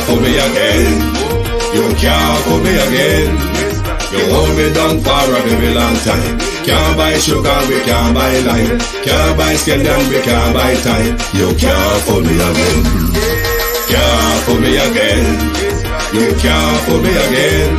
fool me again. You can't fool me again. You hold me down for a very long time. Can't buy sugar, we can't buy lime. Can't buy scallion, we can't buy time. You can't fool me again. Can't fool me again. You can't fool me again.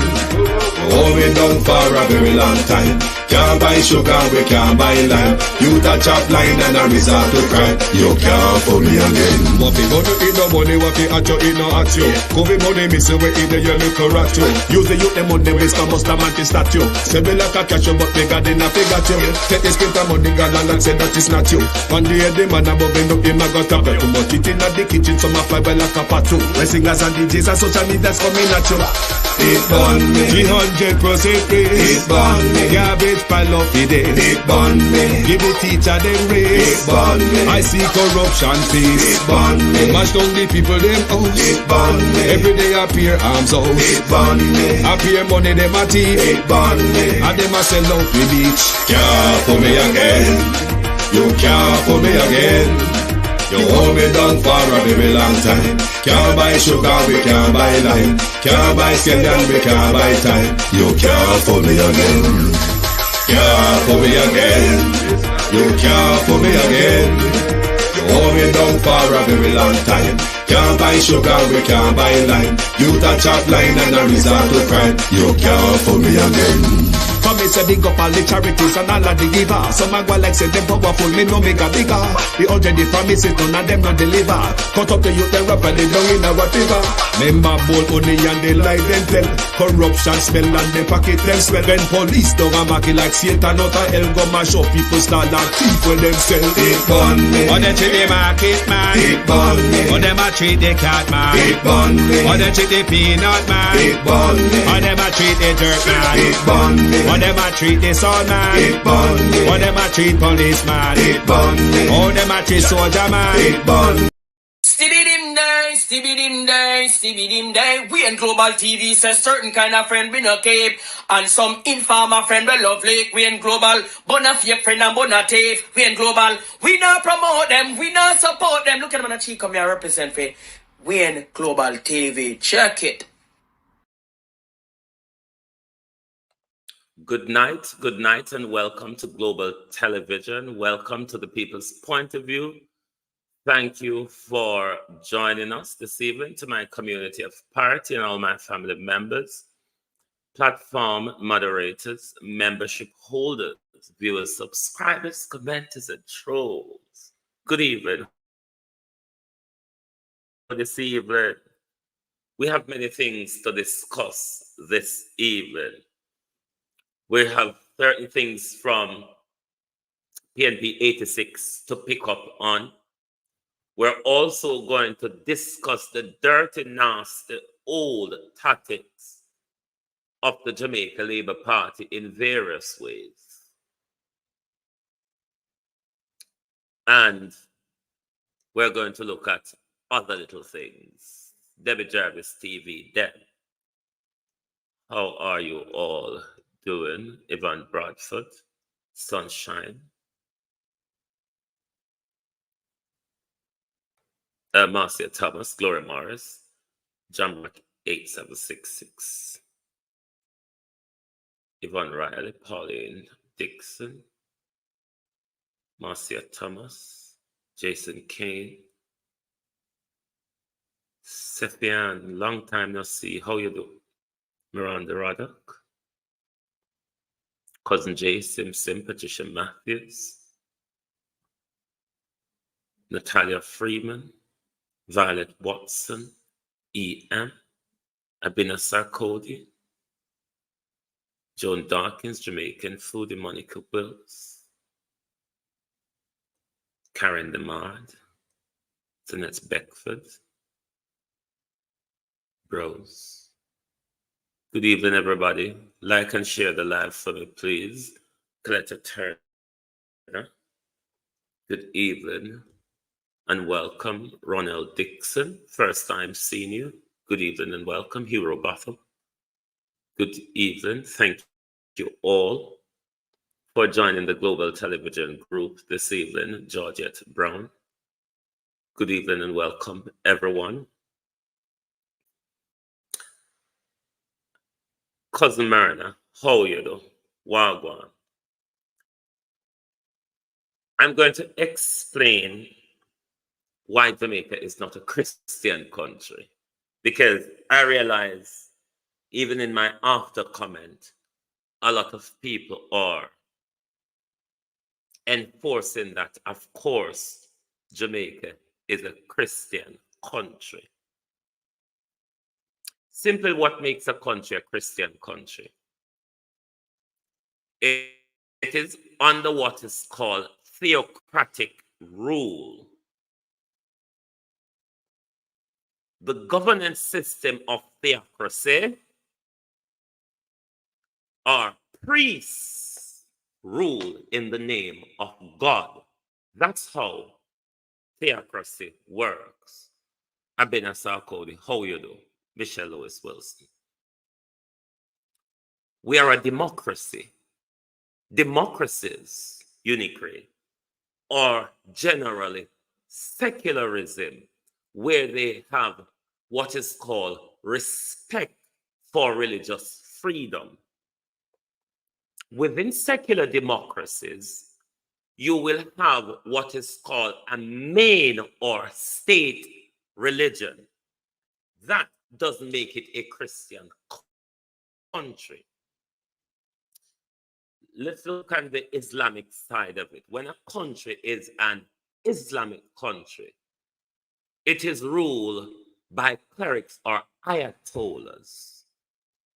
Hold me down for a very long time. Can't buy sugar, we can't buy lime. You touch up line and a resort to crime. You can't fool me again. What people do in no money, what they at you, in no at you. Covid money, miss away in the yellow rat you. Use the youth, the money, waste a must a man to statue. Say me like a cash, but bigger than a figure you. Take the spit of money, God and say that is not you. One day the man above end up him, I got up. Too much it in the kitchen, some a fly by like a patu. My singers and DJs and social media's coming at you. It burn me 300% free. It burn me Garbage pile of it. It burn me Give the teacher them raise. It burn me I see corruption peace. It burn me Mash down the people them house. It burn me Every day appear arms out. It burn me Appear money them a thief. It burn me And them a sell out the beach. Can't fool me again. You can't fool me again. You hold me down for a very long time. Can't buy sugar, we can't buy lime. Can't buy scallion, we can't buy time. You can't fool me again. Can't fool me again. You can't fool me again. You hold me down for a very long time. Can't buy sugar, we can't buy lime. You touch up line and a resort to crime. You can't fool me again. Come me say big up all the charities and all of the givers. Some a go like say them powerful, me no make a bigger. The 100 the promises, none of them not deliver. Cut up the youth, they rap and they down in our river. Member bowl only and they lie them tell. Corruption smell and they pocket them swell. When police don't a market like Satan out of hell, go mash up people start like thief when them sell. It burn me Or they treat the market man. It burn me Or them a treat the cat man. It burn me Or they treat the peanut man. It burn me Or them a treat the dirt man. It burn me Or them a treat the son man. It burn me Or them a treat policeman. It burn me Or them a treat soldier man. It burn me Stibbidim day, stibbidim day, stibbidim day. We in Global TV says certain kind of friend we no cape. And some informer friend we love Lake. We in Global, bona fake friend and bona tape. We in Global, we not promote them, we not support them. Look at them on the cheek, come here represent for we in Global TV. Check it. Good night, and welcome to Global Television. Welcome to the People's Point of View. Thank you for joining us this evening, to my community of party and all my family members, platform moderators, membership holders, viewers, subscribers, commenters, and trolls. Good evening. This evening, we have many things to discuss this evening. We have certain things from PNP 86 to pick up on. We're also going to discuss the dirty, nasty, old tactics of the Jamaica Labour Party in various ways. And we're going to look at other little things. Debbie Jarvis TV, Deb. How are you all doing? Yvonne Bradford, Sunshine. Marcia Thomas, Gloria Morris, John Mack 8766, Yvonne Riley, Pauline Dixon, Marcia Thomas, Jason Kane, Sephian, long time no see. How you do? Miranda Roddock, Cousin Jay Simpson, Patricia Matthews, Natalia Freeman, Violet Watson, E.M., Abina Sarkodie, Joan Dawkins, Jamaican Foodie, Monica Wills, Karen DeMard, Jeanette Beckford, Bros. Good evening, everybody. Like and share the live for me, please. Coletta Turner. Good evening. And welcome, Ronald Dixon. First time seeing you. Good evening and welcome, Hero Botham. Good evening. Thank you all for joining the Global Television group this evening. Georgette Brown. Good evening and welcome, everyone. Cousin Marina, how you do? Wagwan. I'm going to explain why Jamaica is not a Christian country. Because I realize, even in my after comment, a lot of people are enforcing that, of course, Jamaica is a Christian country. Simply what makes a country a Christian country? It is under what is called theocratic rule. The governance system of theocracy are priests rule in the name of God. That's how theocracy works. Abena Sarkodie, how you do? Michelle Lewis Wilson. We are a democracy. Democracies, uniquely, are generally secularism, where they have what is called respect for religious freedom. Within secular democracies, you will have what is called a main or state religion. That doesn't make it a Christian country. Let's look at the Islamic side of it. When a country is an Islamic country, it is ruled by clerics or ayatollahs.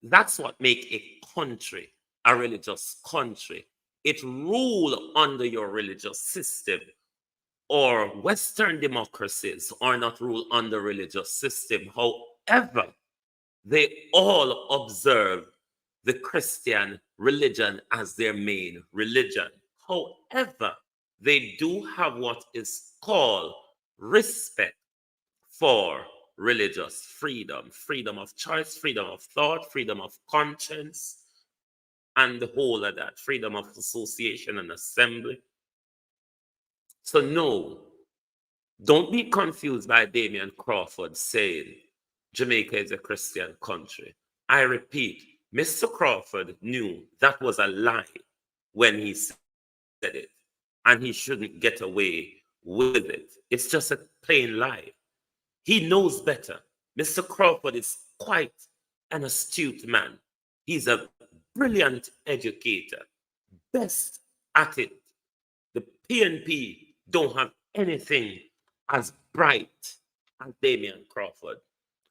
That's what makes a country a religious country. It rules under your religious system. Or Western democracies are not ruled under religious system. However, they all observe the Christian religion as their main religion. However, they do have what is called respect for religious freedom, freedom of choice, freedom of thought, freedom of conscience, and the whole of that, freedom of association and assembly. So no, don't be confused by Damian Crawford saying Jamaica is a Christian country. I repeat, Mr. Crawford knew that was a lie when he said it, and he shouldn't get away with it. It's just a plain lie. He knows better. Mr. Crawford is quite an astute man. He's a brilliant educator, best at it. The PNP don't have anything as bright as Damian Crawford.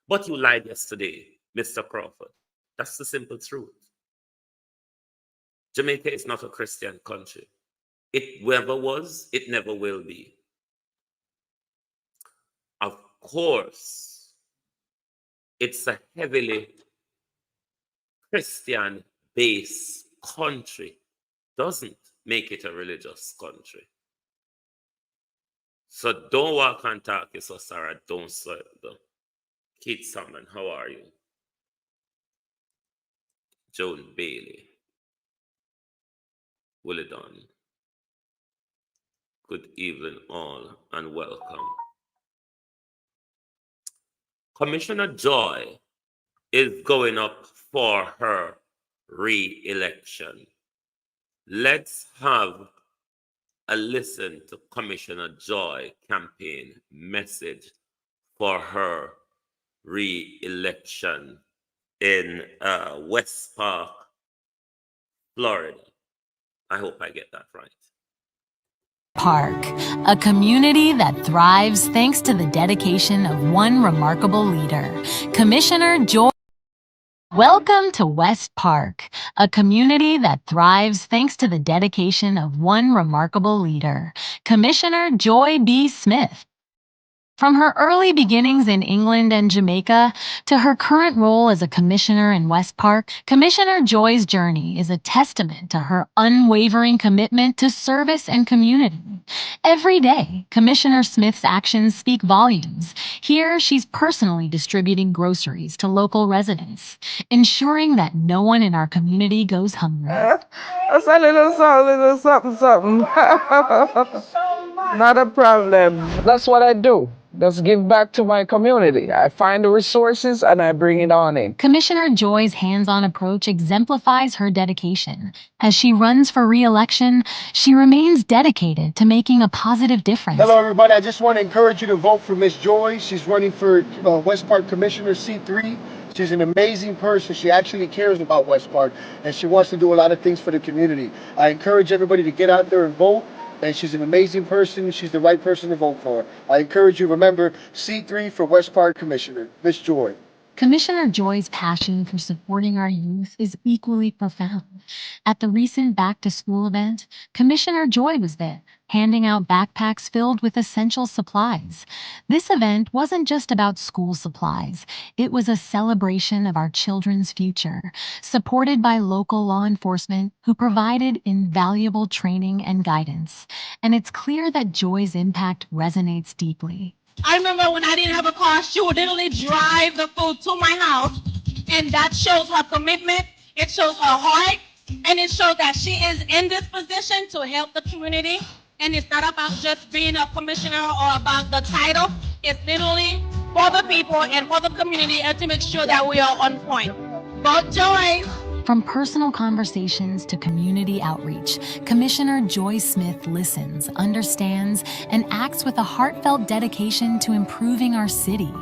But you lied yesterday, Mr. Crawford. That's the simple truth. Jamaica is not a Christian country. It never was, it never will be. Of course, it's a heavily Christian-based country. Doesn't make it a religious country. So don't walk and talk, so Sarah, don't swear. Keith Salmon, how are you? Joan Bailey. Willie Dunn. Good evening all and welcome. Commissioner Joy is going up for her re-election. Let's have a listen to Commissioner Joy campaign message for her re-election in West Park, Florida. I hope I get that right. Park, a community that thrives thanks to the dedication of one remarkable leader, Commissioner Joy. Welcome to West Park, a community that thrives thanks to the dedication of one remarkable leader, Commissioner Joy B. Smith. From her early beginnings in England and Jamaica to her current role as a commissioner in West Park, Commissioner Joy's journey is a testament to her unwavering commitment to service and community. Every day, Commissioner Smith's actions speak volumes. Here, she's personally distributing groceries to local residents, ensuring that no one in our community goes hungry. That's a little something. Not a problem. That's what I do. Just give back to my community. I find the resources and I bring it on in. Commissioner Joy's hands-on approach exemplifies her dedication. As she runs for re-election, she remains dedicated to making a positive difference. Hello, everybody. I just want to encourage you to vote for Miss Joy. She's running for West Park Commissioner C3. She's an amazing person. She actually cares about West Park, and she wants to do a lot of things for the community. I encourage everybody to get out there and vote, and she's an amazing person. She's the right person to vote for. I encourage you, remember, C3 for West Park Commissioner, Miss Joy. Commissioner Joy's passion for supporting our youth is equally profound. At the recent Back to School event, Commissioner Joy was there, handing out backpacks filled with essential supplies. This event wasn't just about school supplies, it was a celebration of our children's future, supported by local law enforcement who provided invaluable training and guidance. And it's clear that Joy's impact resonates deeply. I remember when I didn't have a car, she would literally drive the food to my house, and that shows her commitment, it shows her heart, and it shows that she is in this position to help the community. And it's not about just being a commissioner or about the title. It's literally for the people and for the community and to make sure that we are on point. Vote Joy. From personal conversations to community outreach, Commissioner Joy Smith listens, understands, and acts with a heartfelt dedication to improving our city.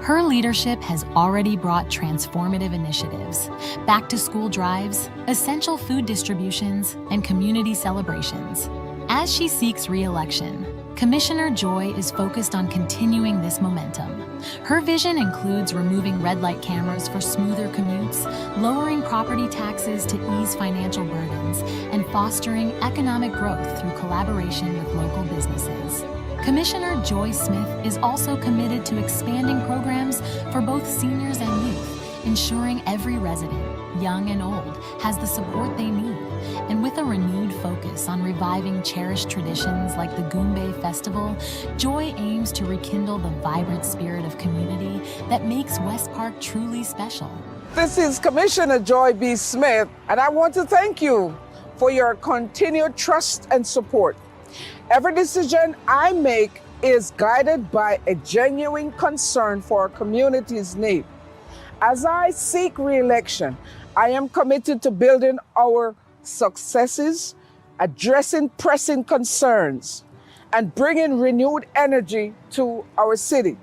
Her leadership has already brought transformative initiatives, back-to-school drives, essential food distributions, and community celebrations. As she seeks re-election, Commissioner Joy is focused on continuing this momentum. Her vision includes removing red light cameras for smoother commutes, lowering property taxes to ease financial burdens, and fostering economic growth through collaboration with local businesses. Commissioner Joy Smith is also committed to expanding programs for both seniors and youth, ensuring every resident, young and old, has the support they need. And with a renewed focus on reviving cherished traditions like the Goombay Festival, Joy aims to rekindle the vibrant spirit of community that makes West Park truly special. This is Commissioner Joy B. Smith, and I want to thank you for your continued trust and support. Every decision I make is guided by a genuine concern for our community's need. As I seek re-election, I am committed to building our successes, addressing pressing concerns, and bringing renewed energy to our city.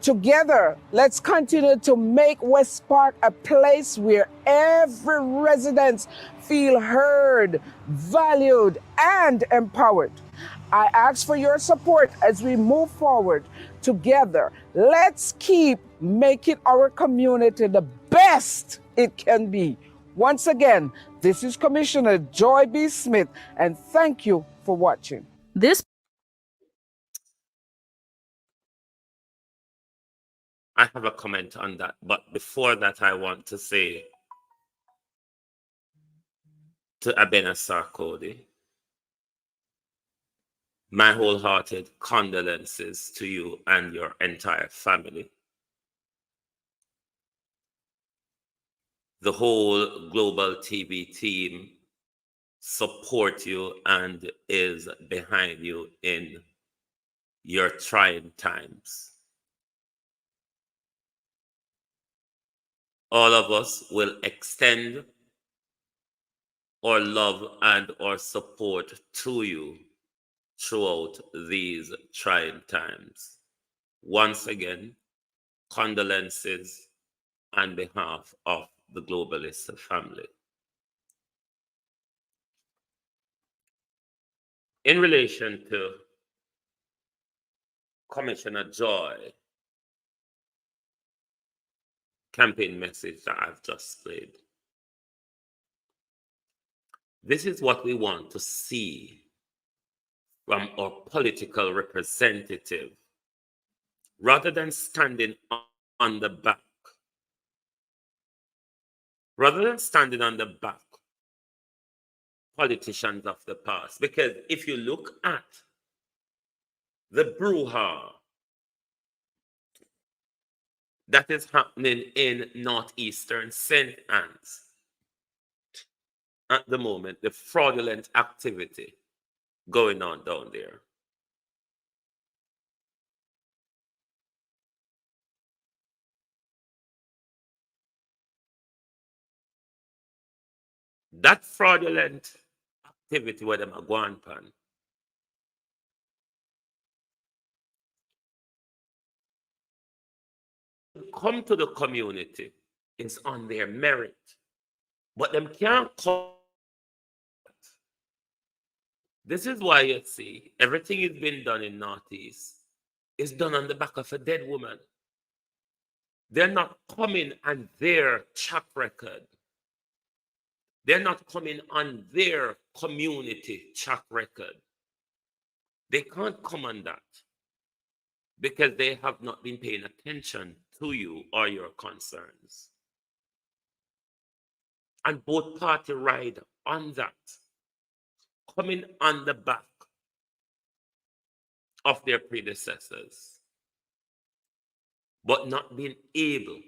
Together, let's continue to make West Park a place where every resident feel heard, valued, and empowered. I ask for your support as we move forward together. Let's keep making our community the best it can be. Once again, this is Commissioner Joy B. Smith, and thank you for watching. I have a comment on that, but before that, I want to say to Abena Sarkodie, my wholehearted condolences to you and your entire family. The whole Global TV team support you and is behind you in your trying times. All of us will extend our love and our support to you throughout these trying times. Once again, condolences on behalf of the Globalist family. In relation to Commissioner Joy campaign message that I've just played, this is what we want to see from our political representative, rather than standing on the back. Rather than standing on the back, politicians of the past. Because if you look at the brouhaha that is happening in northeastern St. Anne's at the moment, the fraudulent activity going on down there, That fraudulent activity where them are going on, come to the community is on their merit, but them can't come. This is why you see everything is being done in Northeast is done on the back of a dead woman. They're not coming on their track record. They're not coming on their community track record. They can't come on that because they have not been paying attention to you or your concerns. And both parties ride on that, coming on the back of their predecessors, but not being able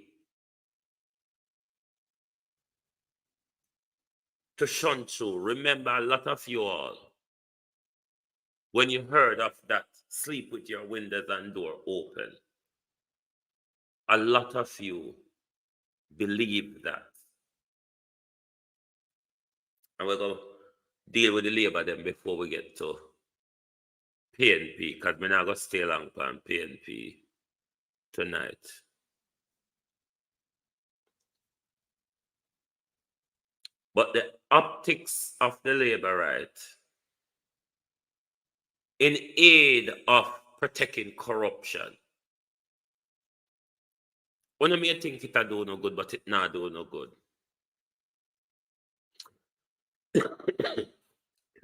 to shun through. Remember, a lot of you all, when you heard of that sleep with your windows and door open, a lot of you believe that. And we're going to deal with the labor then before we get to PNP, because we're not going to stay long on PNP tonight. But the optics of the labor right in aid of protecting corruption. One may think it do no good, but it not do no good.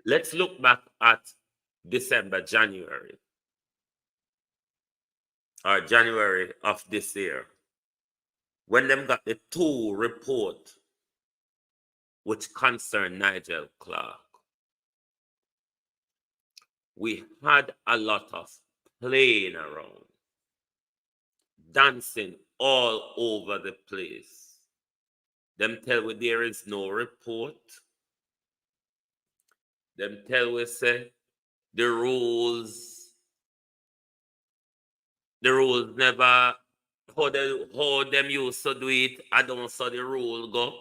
Let's look back at December, January, or January of this year, when them got the 2 report which concerned Nigel Clark. We had a lot of playing around, dancing all over the place. Them tell we there is no report. Them tell we say the rules never, how them used to do it, I don't saw the rule go.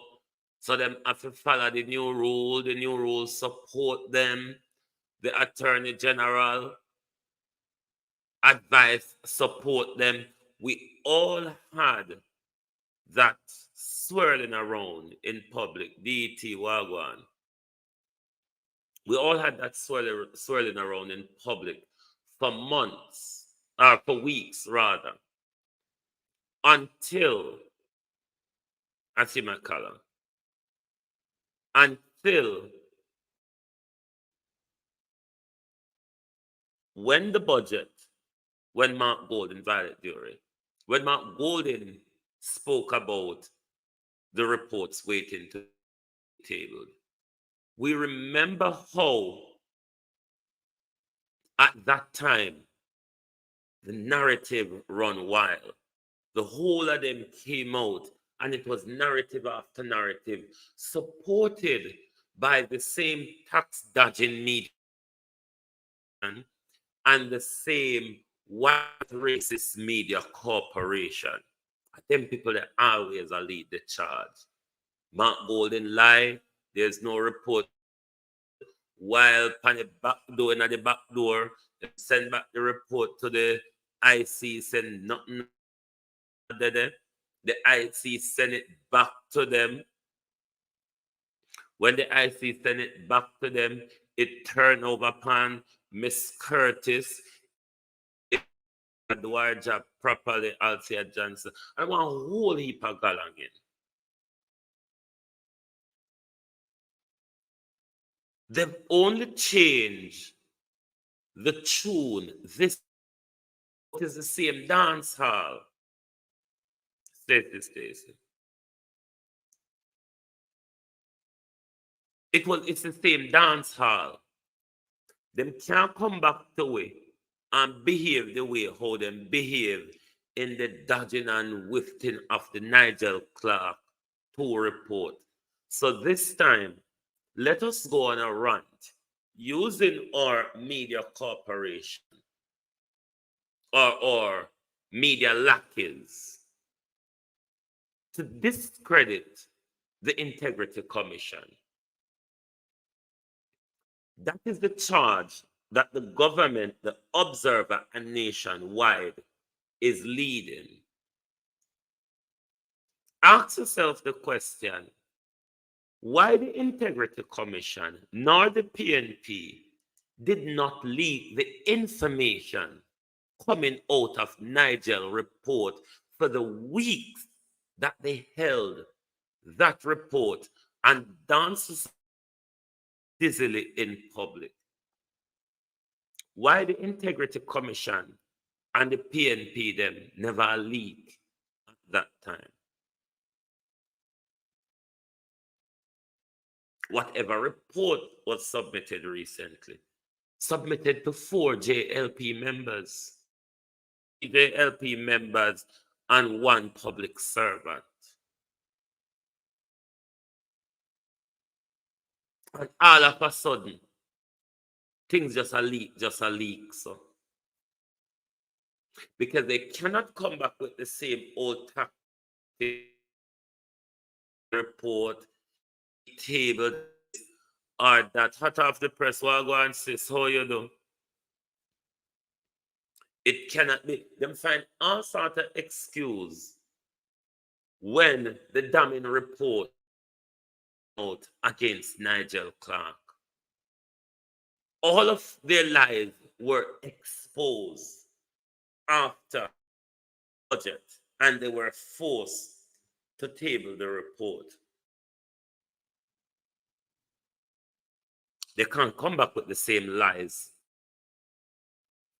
So them have to follow the new rule. The new rules support them. The Attorney General advice support them. We all had that swirling around in public. DT Wagwan. We all had that swirling around in public for months, or for weeks rather, until, I see my color, until when the budget, when Mark Golden, Violet Dury, when Mark Golden spoke about the reports waiting to be tabled, we remember how at that time the narrative run wild. The whole of them came out, and it was narrative after narrative, supported by the same tax dodging media and the same white racist media corporation. Them people that always lead the charge. Mark Golden lie, there's no report. While on the back door, in the back door, they send back the report to the IC, send nothing there. The IC send it back to them. When the IC send it back to them, it turn over upon Miss Curtis. It do our job properly, Althea Johnson. I want a whole heap of galangin. They've only changed the tune. This is the same dance hall. Stacey. It's the same dance hall. Them can't come back to way and behave the way how them behave in the dodging and whiffing of the Nigel Clark 2 report. So this time, let us go on a rant using our media corporation or media lackeys to discredit the Integrity Commission That is the charge that the government, the Observer, and Nationwide is leading. Ask yourself the question, why the Integrity Commission nor the PNP did not leak the information coming out of Nigel report for the weeks that they held that report and danced dizzily in public? Why the Integrity Commission and the PNP them never leak at that time? Whatever report was submitted recently, submitted to 4 JLP members, and 1 public servant. And all of a sudden, things just a leak, so. Because they cannot come back with the same old tactic report, table, or that hot off the press, while go and say, how you do? It cannot be. Them find all sort of excuse when the damning report out against Nigel Clark. All of their lies were exposed after budget, and they were forced to table the report. They can't come back with the same lies.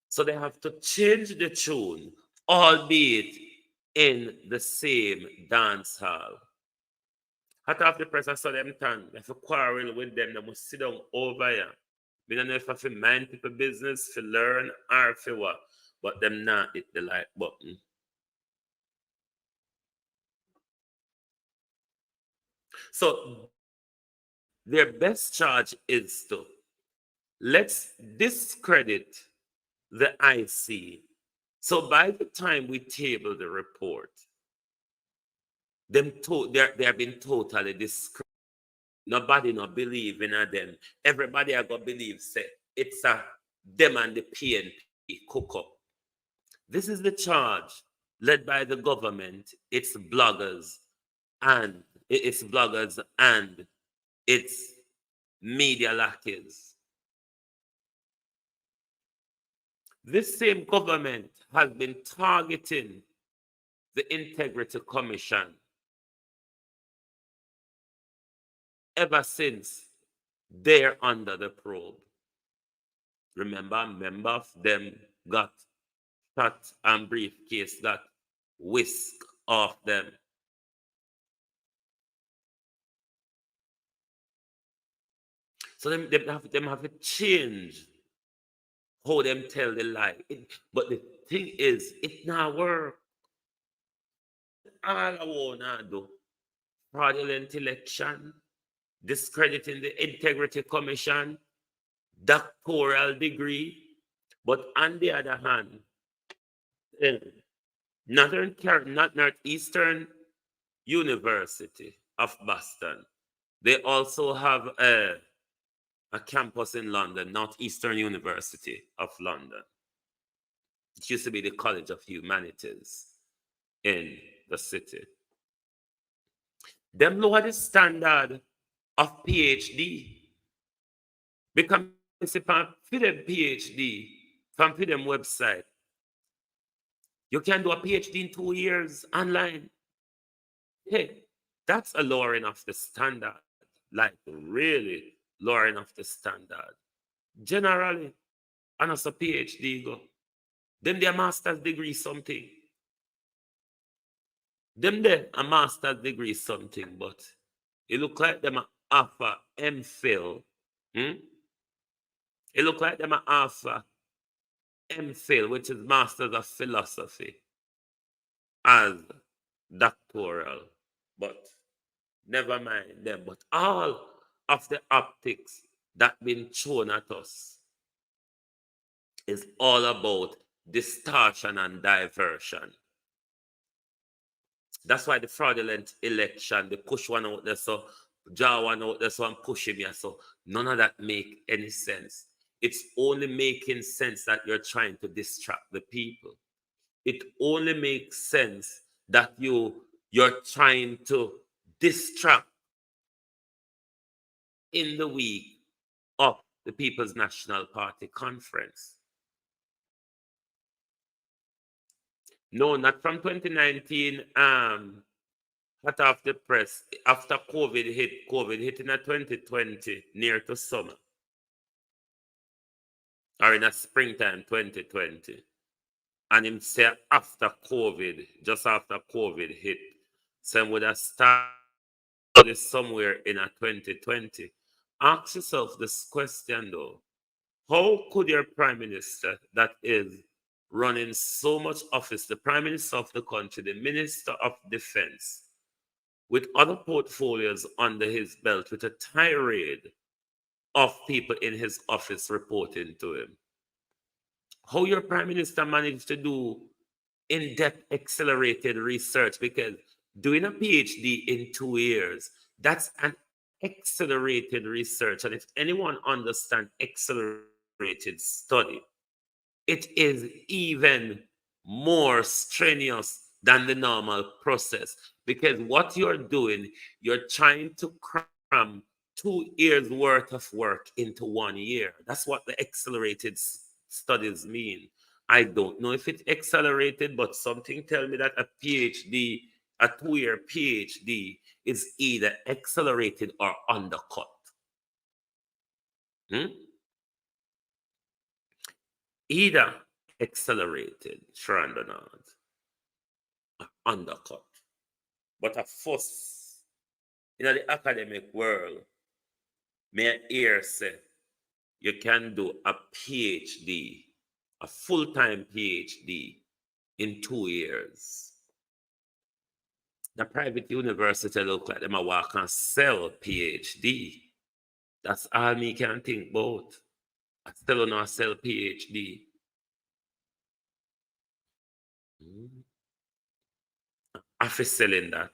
So they have to change the tune, albeit in the same dance hall. Hot off the press, I saw them turn. If you quarrel with them, they must sit down over here. We don't know if I feel mind people business, to learn, or if you what, but them not hit the like button. So their best charge is to let's discredit the IC. So by the time we table the report, they have been totally discredited. Nobody not believe in them. Everybody I got believe say it's a them and the PNP cook up. This is the charge led by the government, its bloggers and its media lackeys. This same government has been targeting the Integrity Commission ever since they're under the probe. Remember, a member of them got shot and briefcase got whisked off them. So them have to change how them tell the lie. But the thing is, it not work. All I want to do, fraudulent election, discrediting the Integrity Commission, doctoral degree, but on the other hand, Northeastern University of Boston, they also have a campus in London, Northeastern University of London. It used to be the College of Humanities in the city. Them lower the standard of PhD. Become participant for them PhD from them website. You can do a PhD in 2 years online. Hey, that's a lowering of the standard. Like really lowering of the standard. Generally, and as a PhD go. Them their master's degree something. Them there a master's degree something, but it look like them a offer MPhil. It look like them a offer MPhil, which is Masters of Philosophy, as doctoral. But never mind them. But all of the optics that been shown at us is all about distortion and diversion. That's why the fraudulent election, they push one out there so draw one out, that's why I'm pushing me. So none of that make any sense. It's only making sense that you're trying to distract the people. It only makes sense that you're trying to distract in the week of the People's National Party conference. No, not from 2019. Hot off the press after COVID hit in 2020 near to summer, or in a springtime 2020. And him say after COVID, just after COVID hit, some would have started somewhere in a 2020. Ask yourself this question though. How could your prime minister that is running so much office, the prime minister of the country, the minister of defense, with other portfolios under his belt, with a tirade of people in his office reporting to him, how your prime minister managed to do in-depth accelerated research? Because doing a PhD in 2 years, that's an accelerated research. And if anyone understands accelerated study, it is even more strenuous than the normal process. Because what you're doing, you're trying to cram 2 years worth of work into 1 year. That's what the accelerated studies mean. I don't know if it's accelerated, but something tells me that a PhD, a 2-year PhD, is either accelerated or undercut. Either accelerated, Sharon Bernard, or undercut. But a fuss in the academic world, may I hear say, you can do a PhD, a full-time PhD in 2 years. The private university look like them a walk and sell PhD. That's all me can think about. I still don't sell PhD. After selling that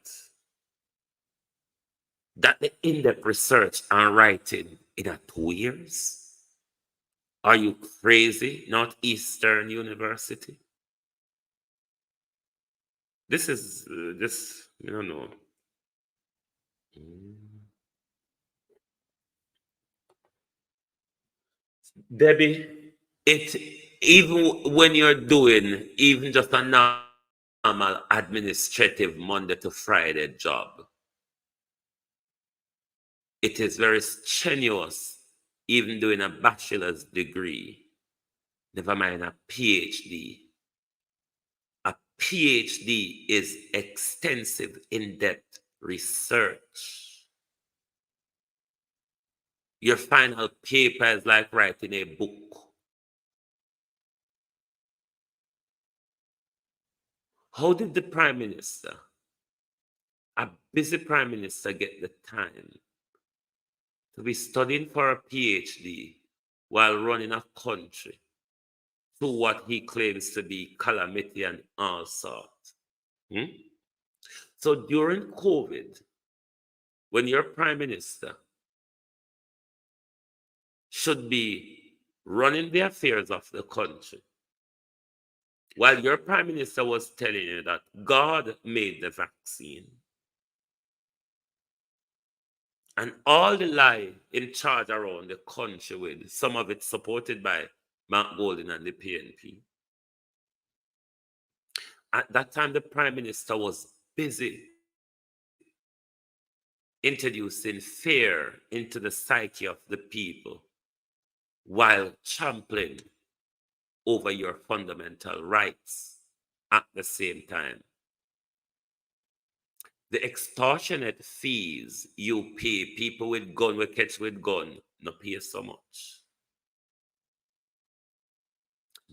the in-depth research and writing in a 2 years? Are you crazy? Northeastern University? This is this, I don't know. Debbie, it even when you're doing even just a normal administrative Monday to Friday job, it is very strenuous, even doing a bachelor's degree, never mind a PhD. A PhD is extensive, in-depth research. Your final paper is like writing a book. How did the prime minister, a busy prime minister, get the time to be studying for a PhD while running a country through what he claims to be calamity and all sorts? So during COVID, when your prime minister should be running the affairs of the country, while your prime minister was telling you that God made the vaccine, and all the lie in charge around the country, with some of it supported by Mark Golding and the PNP. At that time, the prime minister was busy introducing fear into the psyche of the people while trampling over your fundamental rights at the same time. The extortionate fees you pay people with gun, we catch with gun, no pay so much.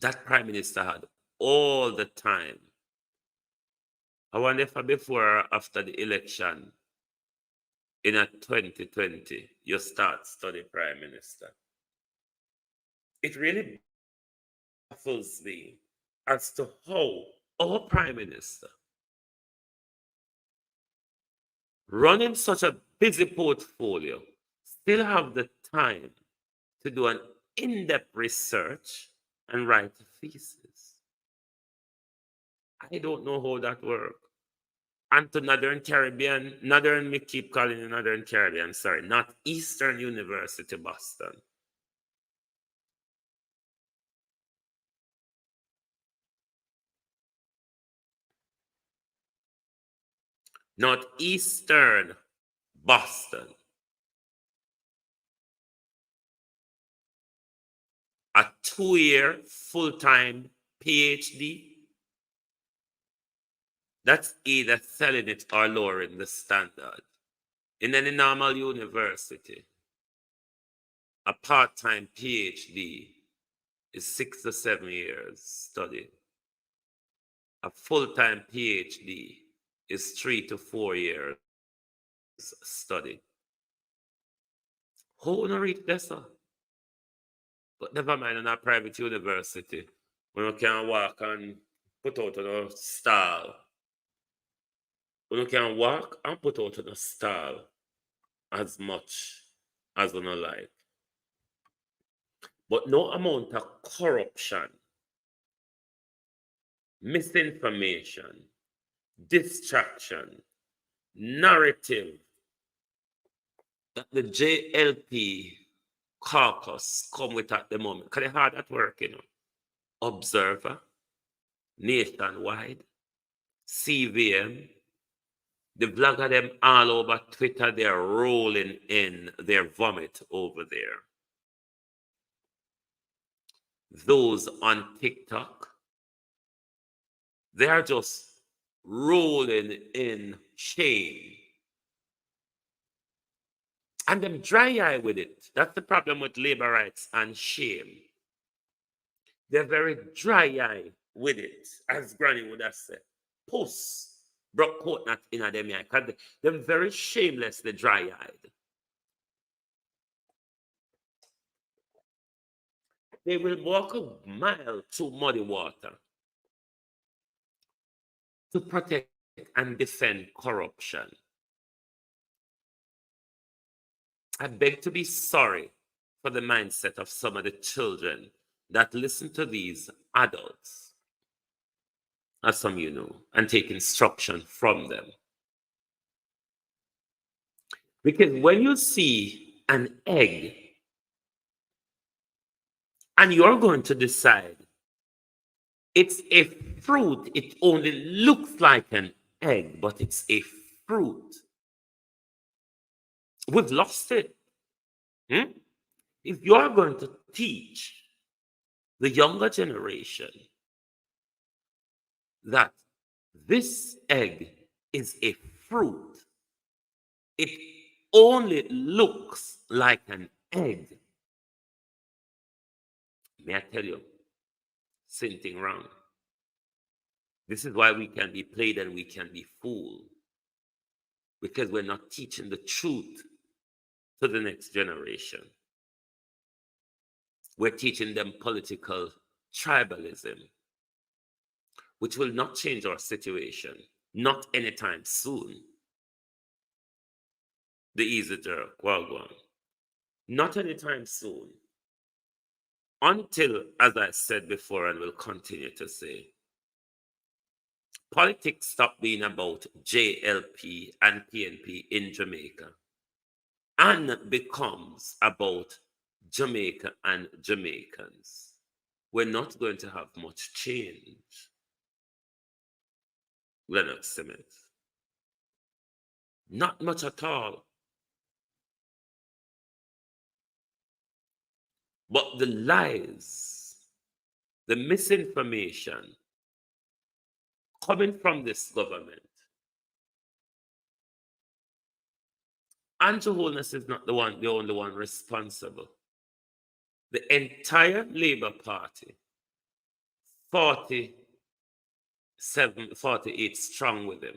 That prime minister had all the time. I wonder if before or after the election in a 2020, you start studying prime minister. It really baffles me as to how our prime minister, running such a busy portfolio still have the time to do an in-depth research and write a thesis? I don't know how that works. And to Northern Caribbean, Northern, me keep calling it Northern Caribbean, sorry, not Eastern University, Boston. Northeastern Boston. A 2-year full-time PhD. That's either selling it or lowering the standard. In any normal university, a part-time PhD is 6 to 7 years study. A full-time PhD is 3 to 4 years study. Who wanna read this? But never mind, in a private university, when you can walk and put out a stall. When you can walk and put out a stall as much as you like. But no amount of corruption, misinformation, distraction, narrative that the JLP caucus come with at the moment. Because they hard at work, Observer, Nationwide, CVM, the vlogger them all over Twitter, they're rolling in their vomit over there. Those on TikTok, they are just rolling in shame. And them dry eye with it. That's the problem with labor rights and shame. They're very dry eye with it, as Granny would have said. Puss broke coconut in a them eye. Because they're very shamelessly dry-eyed. They will walk a mile through muddy water to protect and defend corruption. I beg to be sorry for the mindset of some of the children that listen to these adults, as some you know, and take instruction from them. Because when you see an egg and you're going to decide it's a fruit, it only looks like an egg, but it's a fruit. We've lost it. If you're going to teach the younger generation that this egg is a fruit, it only looks like an egg, may I tell you, something wrong. This is why we can be played and we can be fooled. Because we're not teaching the truth to the next generation. We're teaching them political tribalism, which will not change our situation, not anytime soon. The easy jerk, well, not anytime soon. Until, as I said before and will continue to say, politics stop being about JLP and PNP in Jamaica and becomes about Jamaica and Jamaicans. We're not going to have much change. Leonard Simmons. Not much at all. But the lies, the misinformation coming from this government. Andrew Holness is not the only one responsible. The entire Labour Party, 48 strong with him,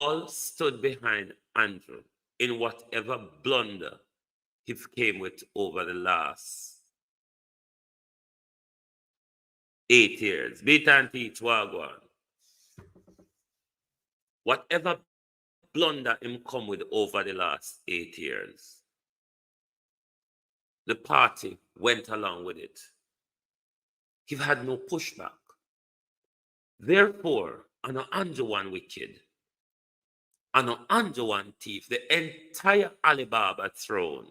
all stood behind Andrew in whatever blunder he came with over the last 8 years. Beat and teach, wagwan. Whatever blunder him come with over the last 8 years, the party went along with it. He had no pushback. Therefore, an Anjowan wicked, an Anjowan thief, the entire Alibaba throne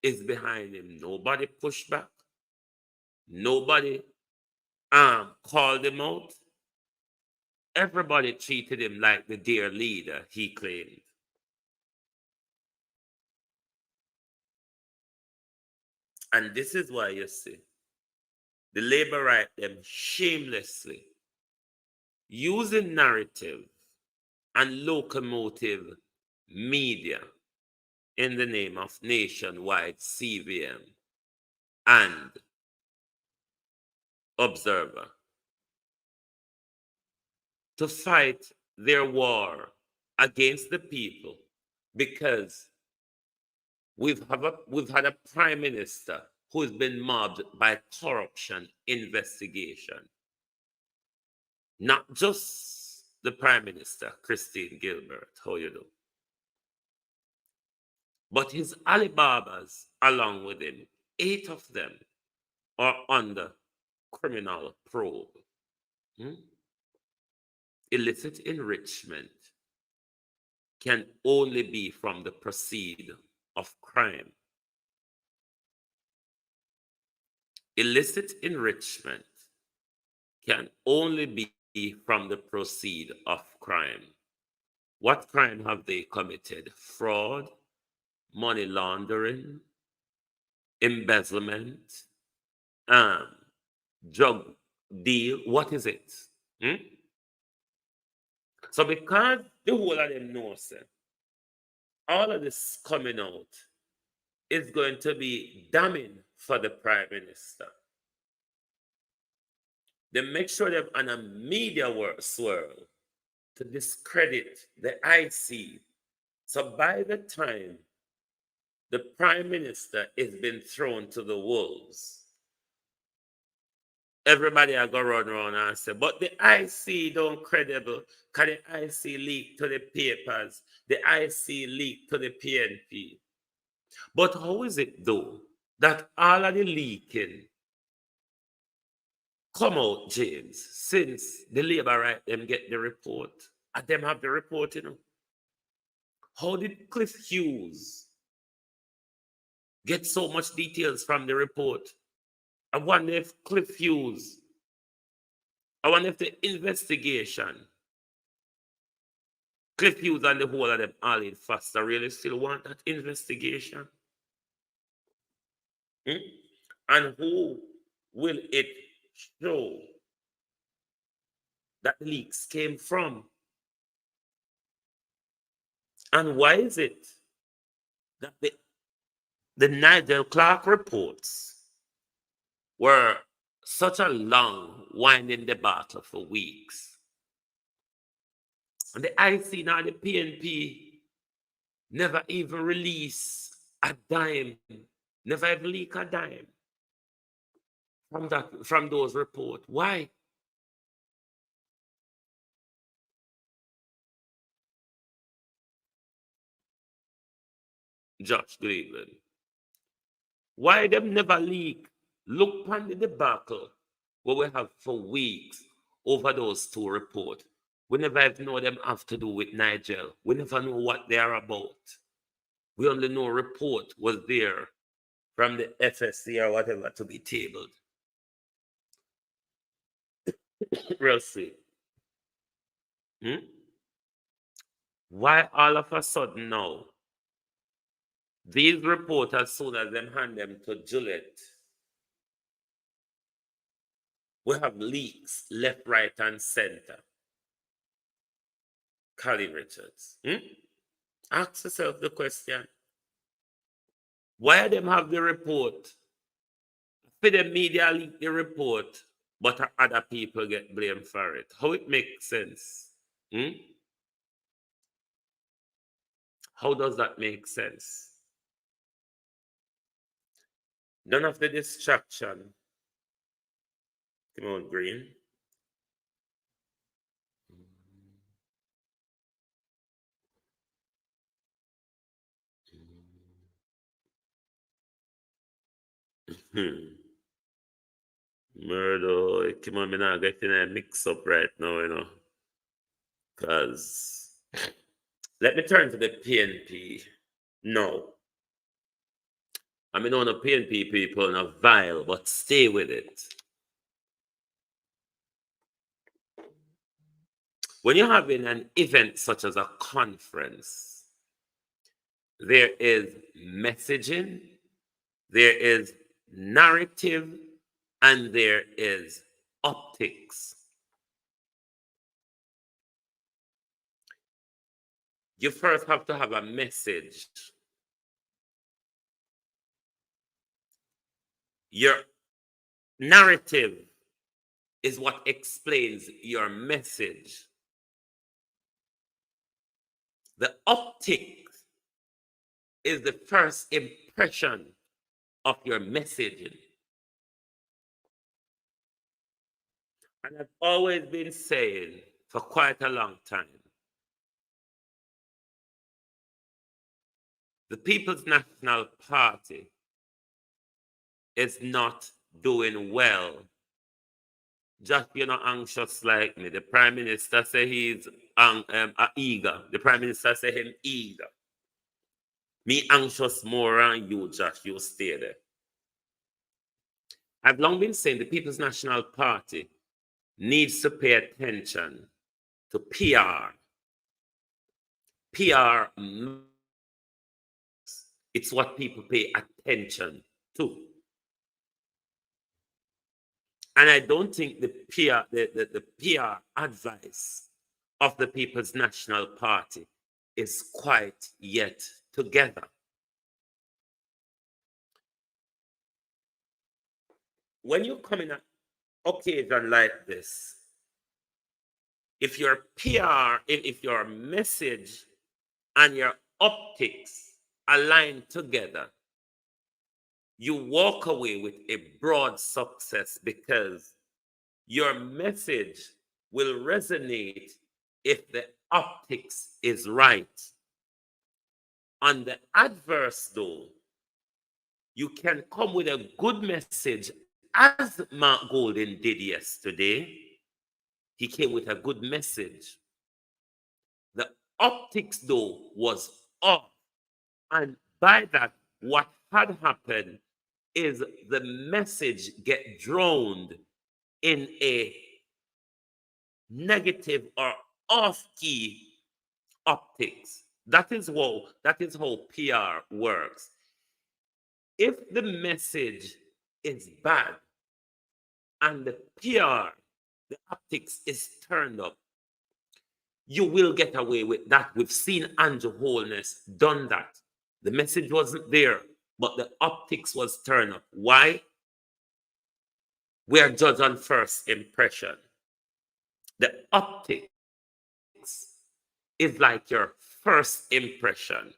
is behind him. Nobody pushed back. Nobody called him out. Everybody treated him like the dear leader he claimed. And this is why you see the labor right them shamelessly using narrative and locomotive media in the name of nationwide CVM and Observer to fight their war against the people, because we've had a prime minister who's been mobbed by corruption investigation. Not just the prime minister, Christine Gilbert, how you do, but his Alibabas along with him, 8 of them are under criminal probe. Illicit enrichment can only be from the proceed of crime. Illicit enrichment can only be from the proceed of crime. What crime have they committed? Fraud, money laundering, embezzlement, drug deal. What is it? So because the whole of them know, sir, all of this coming out is going to be damning for the prime minister. They make sure they're on a media swirl to discredit the IC. So by the time the prime minister has been thrown to the wolves, everybody are going to run around and say, but the IC don't credible because the IC leaked to the papers, the IC leaked to the PNP. But how is it though that all of the leaking come out, James, since the labor right them get the report? And them have the report, you know. How did Cliff Hughes get so much details from the report? I wonder if Cliff Hughes, I wonder if the investigation, Cliff Hughes and the whole of them, Arlene Foster, really still want that investigation? And who will it show that leaks came from? And why is it that the Nigel Clark reports were such a long, winding debacle for weeks? And the IC now, the PNP, never even release a dime, never even leak a dime from those reports. Why? Josh, good evening. Why them never leak? Look on the debacle what we have for weeks over those 2 reports. We never even know them have to do with Nigel. We never know what they are about. We only know report was there from the FSC or whatever to be tabled. Real see. Why all of a sudden now, these reports, as soon as them hand them to Juliet, we have leaks left, right, and center? Colin Richards. Ask yourself the question. Why them have the report? For the media leak the report, but other people get blamed for it. How it makes sense? How does that make sense? None of the distraction. Come on, Green. Murdo, come on, me not getting a mix up right now, because let me turn to the PNP. No. I mean, on the PNP people are vile, but stay with it. When you're having an event such as a conference, there is messaging, there is narrative, and there is optics. You first have to have a message. Your narrative is what explains your message. The optics is the first impression of your messaging. And I've always been saying for quite a long time, the People's National Party is not doing well. Just, anxious like me. The Prime Minister say he's eager. The Prime Minister say him eager. Me anxious more than you, Josh. You stay there. I've long been saying the People's National Party needs to pay attention to PR. PR, it's what people pay attention to. And I don't think the PR advice of the People's National Party is quite yet together. When you come in an occasion like this, if your PR, if your message and your optics align together, you walk away with a broad success because your message will resonate if the optics is right. On the adverse, though, you can come with a good message, as Mark Golding did yesterday. He came with a good message. The optics, though, was off. And by that, what had happened is the message get drowned in a negative or off-key optics. That is how PR works. If the message is bad and the PR, the optics is turned up, you will get away with that. We've seen Andrew Holness done that. The message wasn't there, but the optics was turned up. Why? We are judged on first impression. The optics is like your first impression,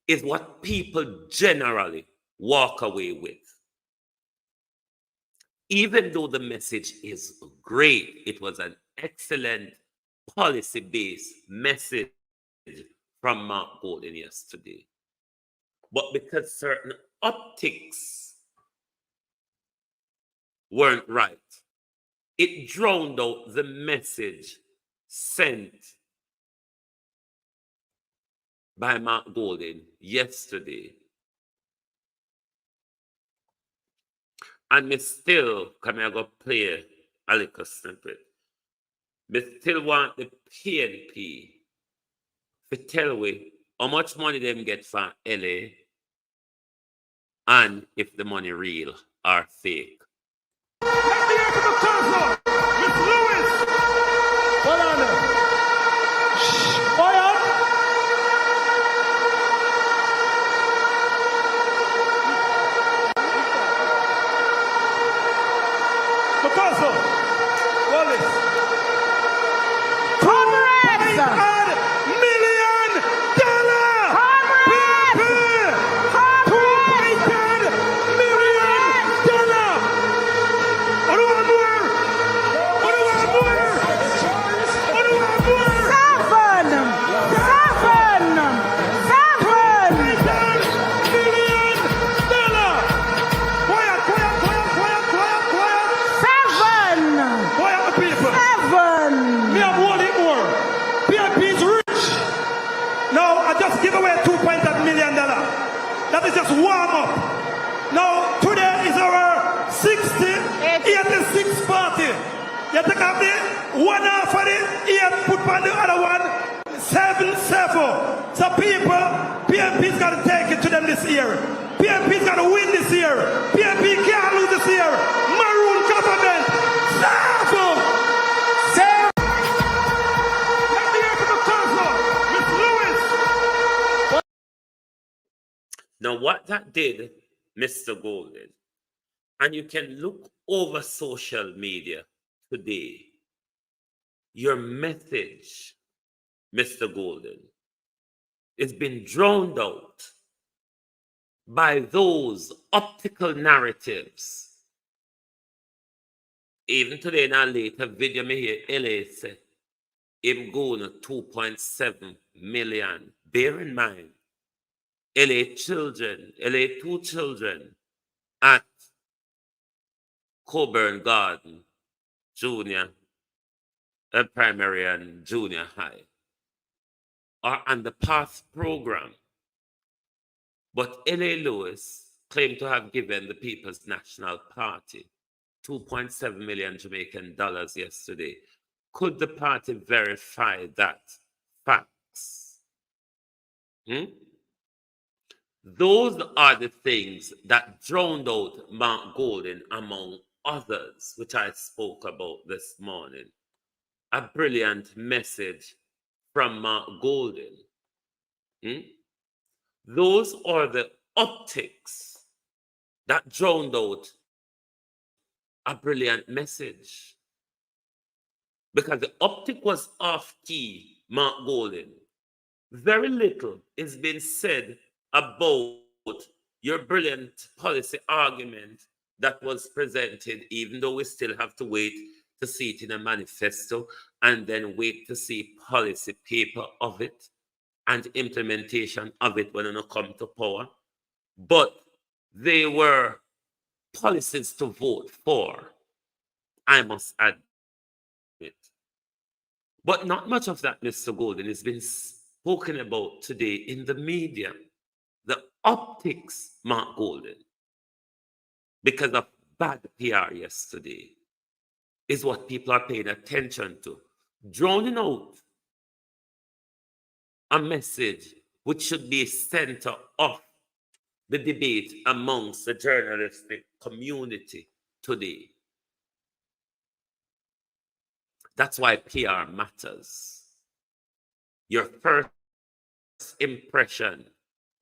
is what people generally walk away with. Even though the message is great, it was an excellent policy-based message from Mark Golding yesterday. But because certain optics weren't right, it drowned out the message sent by Mark Golding yesterday. And me still, come here, go play a little snippet. Me still want the PNP to tell me how much money them get from LA and if the money real or fake. is just warm up. Now, today is our 86th party. You take up the one half of it, and put on the other one, 7-7. So people, PNP's got to take it to them this year. PNP's got to win this year. PNP can't lose this year. Maroon government, serve them. Serve. Let me hear from the council, Miss Lewis. Now, what that did, Mr. Golden, and you can look over social media today, your message, Mr. Golden, is being drowned out by those optical narratives. Even today in a later video, me hear LA say, him going to 2.7 million. Bear in mind, LA children, LA 2 children at Coburn Garden, junior, primary and junior high, are on the PATH program. But LA Lewis claimed to have given the People's National Party 2.7 million Jamaican dollars yesterday. Could the party verify that facts? Those are the things that drowned out Mark Golden, among others, which I spoke about this morning. A brilliant message from Mark Golden. Those are the optics that drowned out a brilliant message. Because the optic was off key, Mark Golden. Very little is being said about your brilliant policy argument that was presented, even though we still have to wait to see it in a manifesto and then wait to see policy paper of it and implementation of it when it come to power. But they were policies to vote for, I must admit. But not much of that, Mr. Golden, has been spoken about today in the media. The optics, Mark Golden, because of bad PR yesterday, is what people are paying attention to. Drowning out a message which should be center of the debate amongst the journalistic community today. That's why PR matters. Your first impression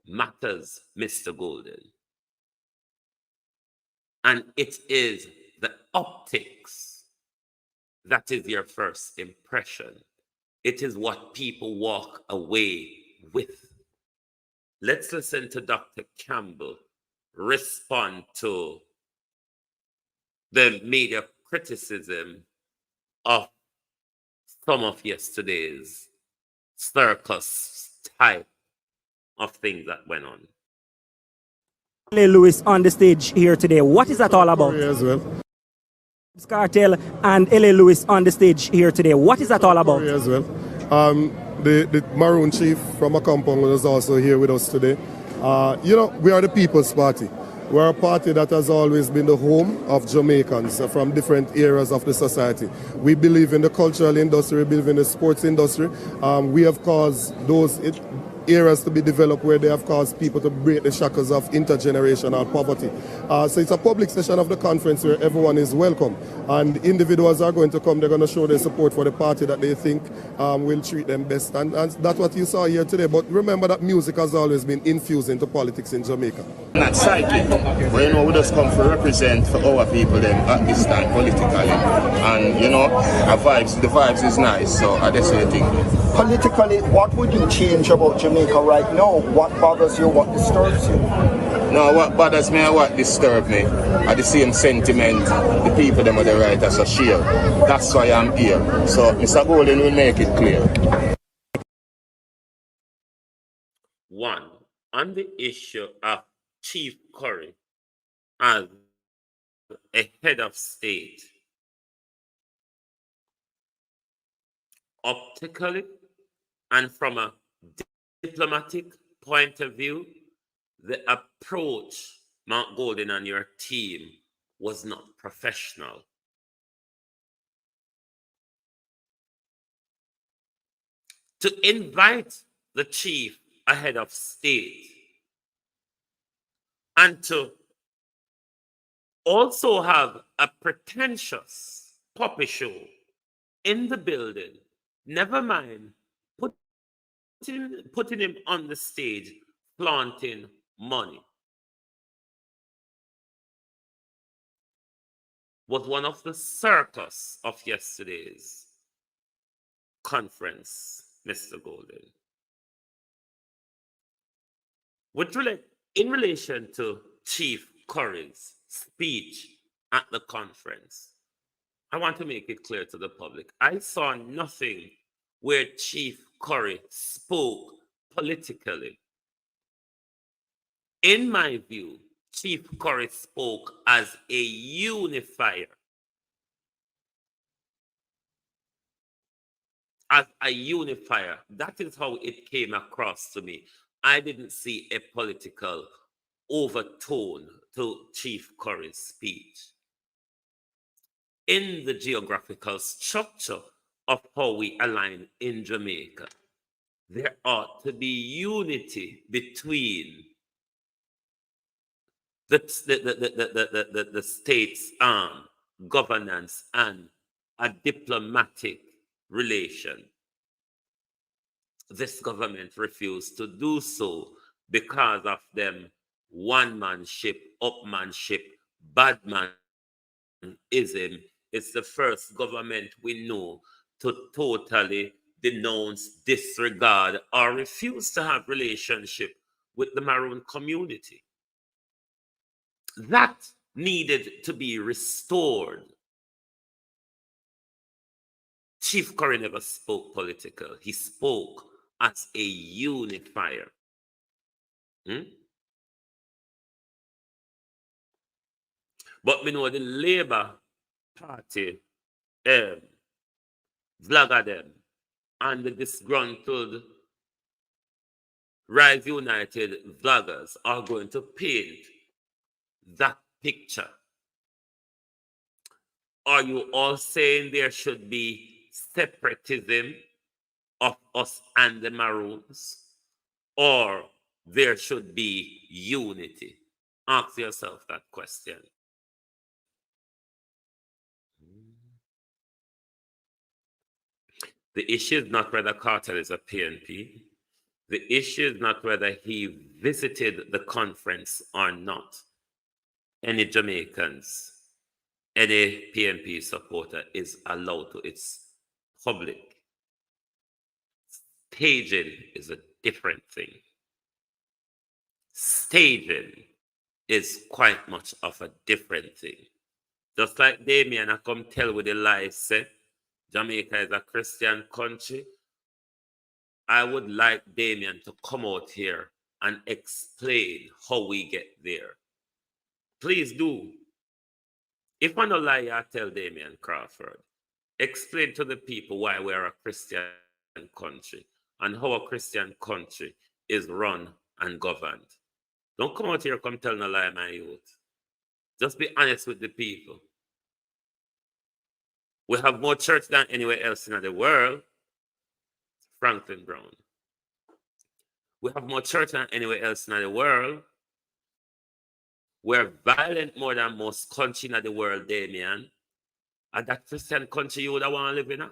matters, Mr. Golden. And it is the optics that is your first impression. It is what people walk away with. Let's listen to Dr. Campbell respond to the media criticism of some of yesterday's circus type of things that went on. LA Lewis on the stage here today. What is that all about? As well. Cartel and LA Lewis on the stage here today. What is that all about? As well. The Maroon Chief from a compound is also here with us today. We are the People's Party. We're a party that has always been the home of Jamaicans from different areas of the society. We believe in the cultural industry, we believe in the sports industry. We have caused those areas to be developed where they have caused people to break the shackles of intergenerational poverty. So it's a public session of the conference where everyone is welcome. And individuals are going to come, they're going to show their support for the party that they think will treat them best. And that's what you saw here today. But remember that music has always been infused into politics in Jamaica. Not psychic, but we just come to represent for our people then at this time politically. And the vibes is nice, so I just think. Politically, what would you change about Jamaica right now? What bothers you? What disturbs you? No, what bothers me and what disturbs me are the same sentiment the people them are the right as a share. That's why I'm here. So Mr. Golden will make it clear. One, on the issue of Chief Curry as a head of state, optically and from a diplomatic point of view, the approach, Mount Golden and your team, was not professional. To invite the chief ahead of state and to also have a pretentious puppy show in the building, never mind putting him on the stage flaunting money, was one of the circus of yesterday's conference, Mr. Golden. In relation to Chief Curry's speech at the conference, I want to make it clear to the public. I saw nothing where Chief Curry spoke politically. In my view, Chief Curry spoke as a unifier. As a unifier. That is how it came across to me. I didn't see a political overtone to Chief Curry's speech. In the geographical structure of how we align in Jamaica, there ought to be unity between the state's governance and a diplomatic relation. This government refused to do so because of them one-manship, upmanship, badmanism. It's the first government we know to totally denounce, disregard, or refuse to have relationship with the Maroon community. That needed to be restored. Chief Curry never spoke political. He spoke as a unifier. But we know the Labour Party, vlogger them, and the disgruntled Rise United vloggers are going to paint that picture. Are you all saying there should be separatism of us and the Maroons, or there should be unity? Ask yourself that question. The issue is not whether Cartel is a PNP. The issue is not whether he visited the conference or not. Any Jamaicans, any PNP supporter is allowed to. It's public. Staging is a different thing. Staging is quite much of a different thing. Just like Damien, I come tell with the lies, say, Jamaica is a Christian country. I would like Damien to come out here and explain how we get there. Please do. If I don't lie, I tell Damien Crawford. Explain to the people why we're a Christian country and how a Christian country is run and governed. Don't come out here, come tell no lie, my youth. Just be honest with the people. We have more church than anywhere else in the world. Franklin Brown. We have more church than anywhere else in the world. We're violent more than most countries in the world, Damien. And that Christian country you would want to live in.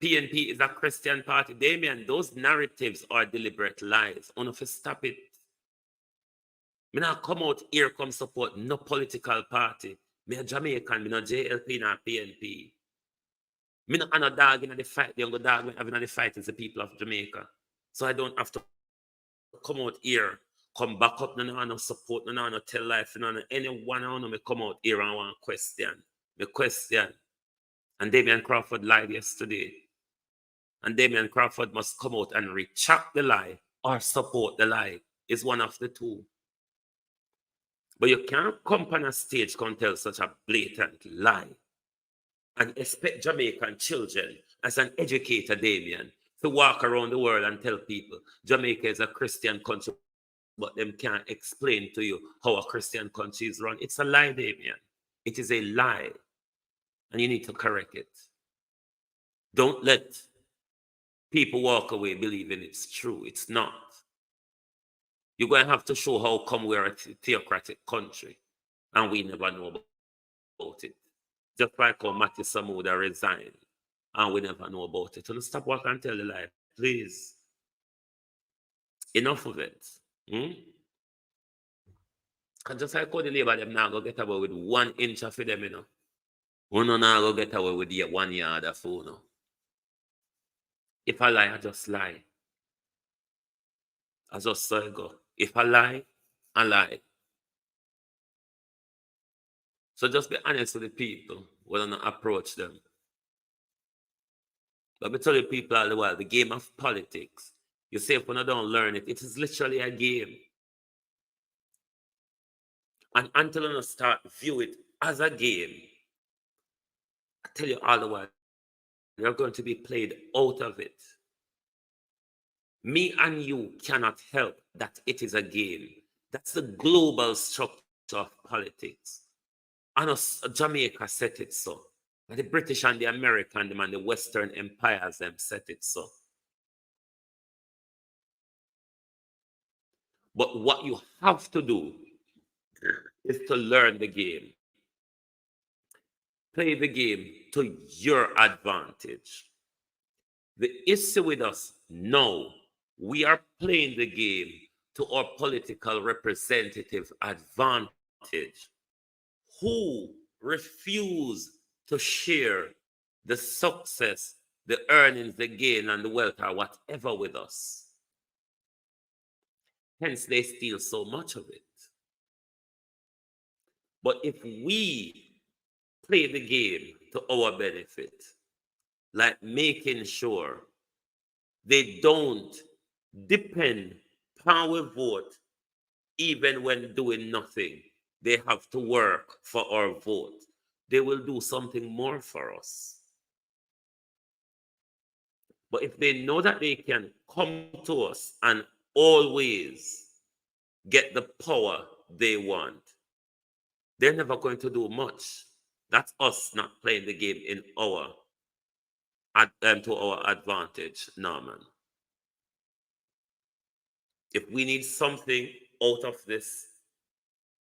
PNP is a Christian party. Damien, those narratives are deliberate lies. I want to stop it. Me not come out here, come support no political party. Me a Jamaican, me no JLP, no PNP. Me not a dog in the fight. The only dog we have in the fight is the people of Jamaica. So I don't have to come out here, come back up, no support, no tell life, no anyone I me come out here and want question. Me question. And Damien Crawford lied yesterday. And Damien Crawford must come out and retract the lie or support the lie. It's one of the two. But you can't come on a stage and tell such a blatant lie and expect Jamaican children, as an educator, Damien, to walk around the world and tell people Jamaica is a Christian country but them can't explain to you how a Christian country is run. It's a lie, Damien. It is a lie. And you need to correct it. Don't let people walk away believing it's true. It's not. You're going to have to show how come we're a theocratic country and we never know about it. Just like how Matthew Samuda resigned and we never know about it. So stop walking and tell the lie, please. Enough of it. And just like how the Labour them now go get away with 1 inch of them, you know. We no now go get away with the 1 yard of food, you know. If I lie, I just lie. I just say go. If I lie, I lie. So just be honest with the people when I approach them. But I tell you people all the while, the game of politics, you say if you don't learn it, it is literally a game. And until you start view it as a game, I tell you all the while, you're going to be played out of it. Me and you cannot help that it is a game. That's the global structure of politics. And us, Jamaica set it so. And the British and the American and the Western empires them set it so. But what you have to do is to learn the game. Play the game to your advantage. The issue with us now, we are playing the game to our political representative advantage, who refuse to share the success, the earnings, the gain, and the wealth or whatever with us. Hence, they steal so much of it. But if we play the game to our benefit, like making sure they don't depend on our vote, even when doing nothing, they have to work for our vote, they will do something more for us. But if they know that they can come to us and always get the power they want, they're never going to do much. That's us not playing the game in to our advantage, Norman. If we need something out of this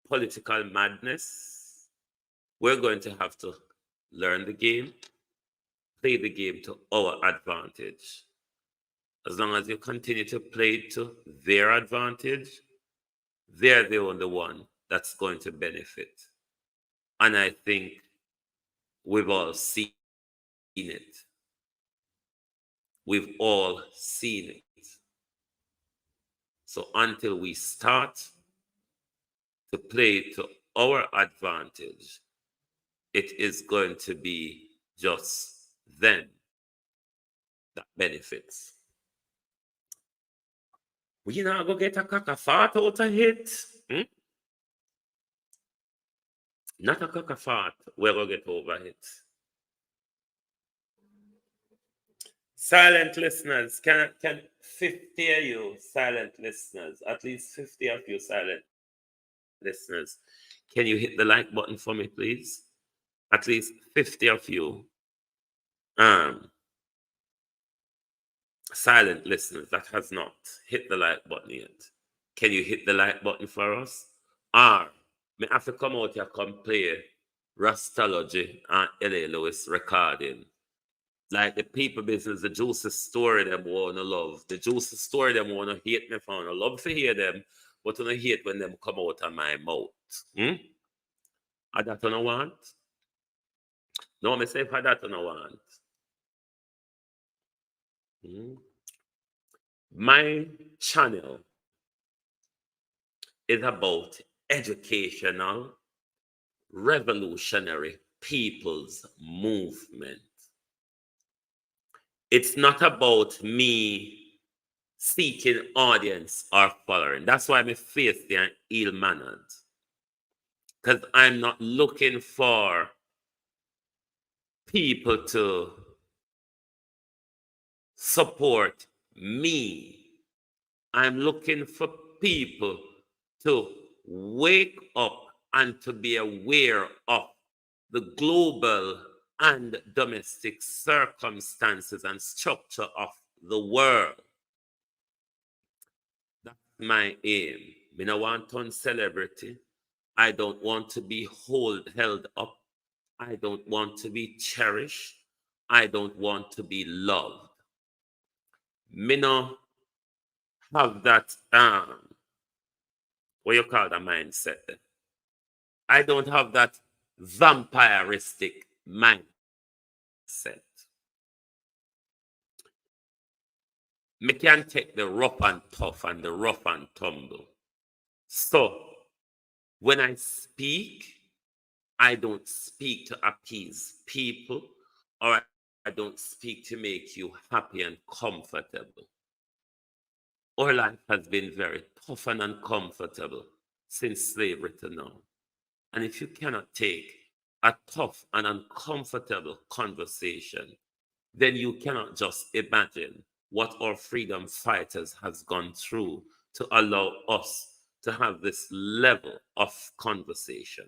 political madness, we're going to have to learn the game, play the game to our advantage. As long as you continue to play it to their advantage, they're the only one that's going to benefit. And I think we've all seen it. We've all seen it. So until we start to play to our advantage, it is going to be just them that benefits. We not go get a cockafart out of it. Not a cockafart. We're going to get over it. Silent listeners, can 50 of you silent listeners, at least 50 of you silent listeners, can you hit the like button for me, please? At least 50 of you silent listeners that has not hit the like button yet. Can you hit the like button for us? Or me have to come out here come play Rastology and L.A. Lewis recording. Like the people business, the Juices story them wanna love. The Juices story them wanna hate me for. I love to hear them, but I don't hate when them come out of my mouth. And that I don't want. No, me say for that I don't want. My channel is about educational, revolutionary people's movement. It's not about me seeking audience or following. That's why I'm feisty and ill-mannered. Because I'm not looking for people to support me. I'm looking for people to wake up and to be aware of the global and domestic circumstances and structure of the world. That's my aim. I don't want to celebrity. I don't want to be held up. I don't want to be cherished. I don't want to be loved. Me no have that what you call the mindset. I don't have that vampiristic mindset. Me can take the rough and tough and the rough and tumble. So when I speak, I don't speak to appease people, or I don't speak to make you happy and comfortable. Our life has been very tough and uncomfortable since slavery to now. And if you cannot take a tough and uncomfortable conversation, then you cannot just imagine what our freedom fighters has gone through to allow us to have this level of conversation.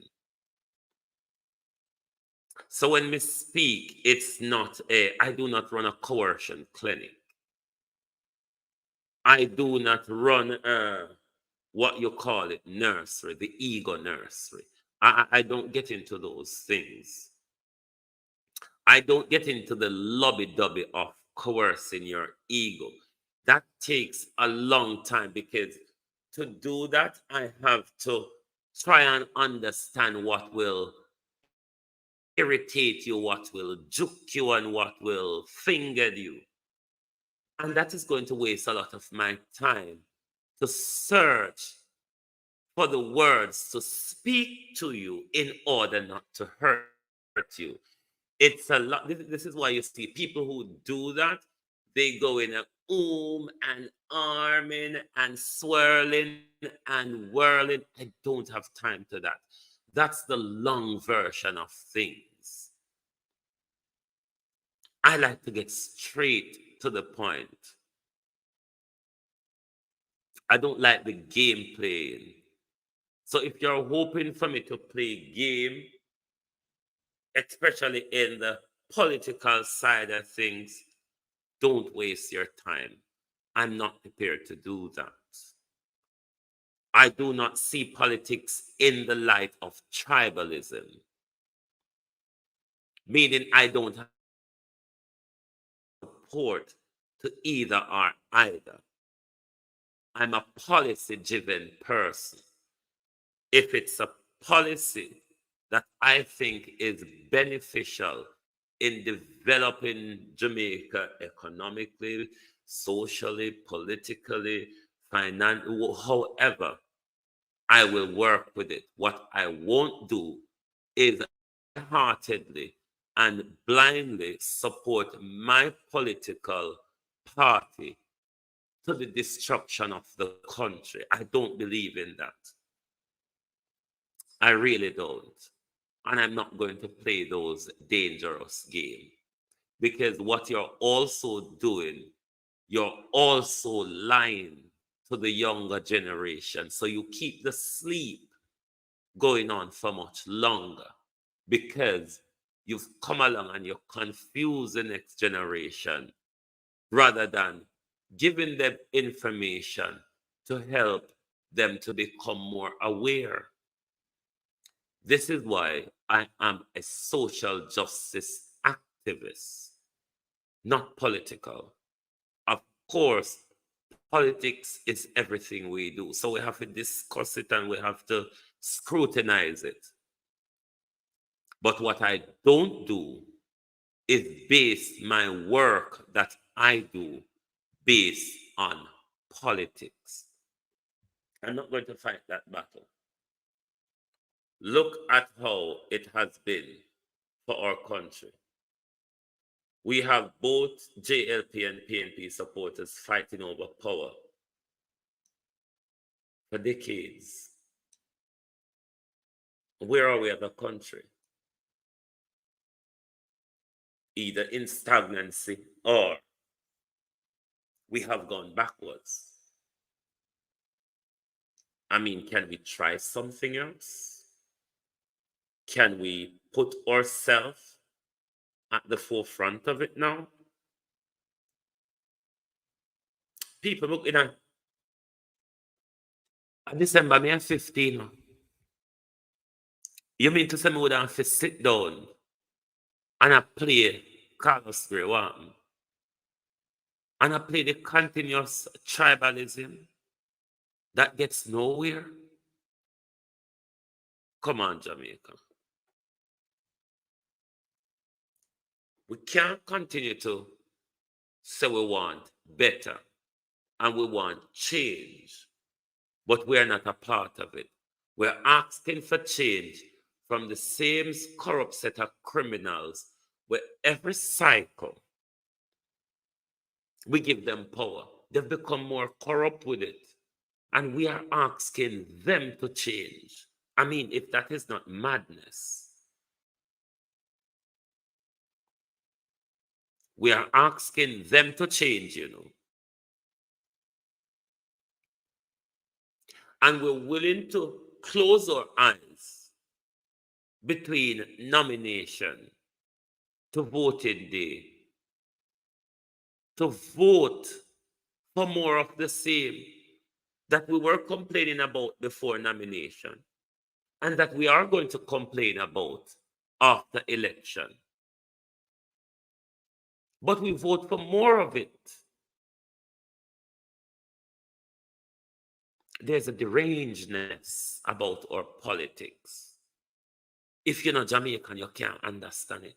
So when we speak, it's not I do not run a coercion clinic. I do not run what you call it, nursery, the ego nursery. I don't get into those things. I don't get into the lobby-dubby of coercing your ego. That takes a long time, because to do that, I have to try and understand what will irritate you, what will juke you, and what will finger you. And that is going to waste a lot of my time to search for the words to speak to you in order not to hurt you. It's a lot. This is why you see people who do that. They go in a and arming and swirling and whirling. I don't have time to that. That's the long version of things. I like to get straight to the point. I don't like the game playing. So if you're hoping for me to play game, especially in the political side of things, don't waste your time. I'm not prepared to do that. I do not see politics in the light of tribalism, meaning I don't have support to either or either. I'm a policy-driven person. If it's a policy that I think is beneficial in developing Jamaica economically, socially, politically, financially, however, I will work with it. What I won't do is heartedly and blindly support my political party to the destruction of the country. I don't believe in that. I really don't. And I'm not going to play those dangerous games, because what you're also doing, you're also lying to the younger generation. So you keep the sleep going on for much longer, because you've come along and you confuse the next generation rather than giving them information to help them to become more aware. This is why I am a social justice activist, not political. Of course, politics is everything we do. So we have to discuss it and we have to scrutinize it. But what I don't do is base my work that I do based on politics. I'm not going to fight that battle. Look at how it has been for our country. We have both JLP and PNP supporters fighting over power for decades. Where are we as a country? Either in stagnancy or we have gone backwards. I mean, can we try something else? Can we put ourselves at the forefront of it now? People looking at December, me 15. You mean to say me would have to sit down and I play Carlos Gray one? And I play the continuous tribalism that gets nowhere? Come on, Jamaica. We can't continue to say we want better and we want change, but we're not a part of it. We're asking for change from the same corrupt set of criminals where every cycle we give them power. They've become more corrupt with it. And we are asking them to change. I mean, if that is not madness, we are asking them to change, you know. And we're willing to close our eyes between nomination to voting day, to vote for more of the same that we were complaining about before nomination and that we are going to complain about after election. But we vote for more of it. There's a derangedness about our politics. If you're not Jamaican, you can't understand it.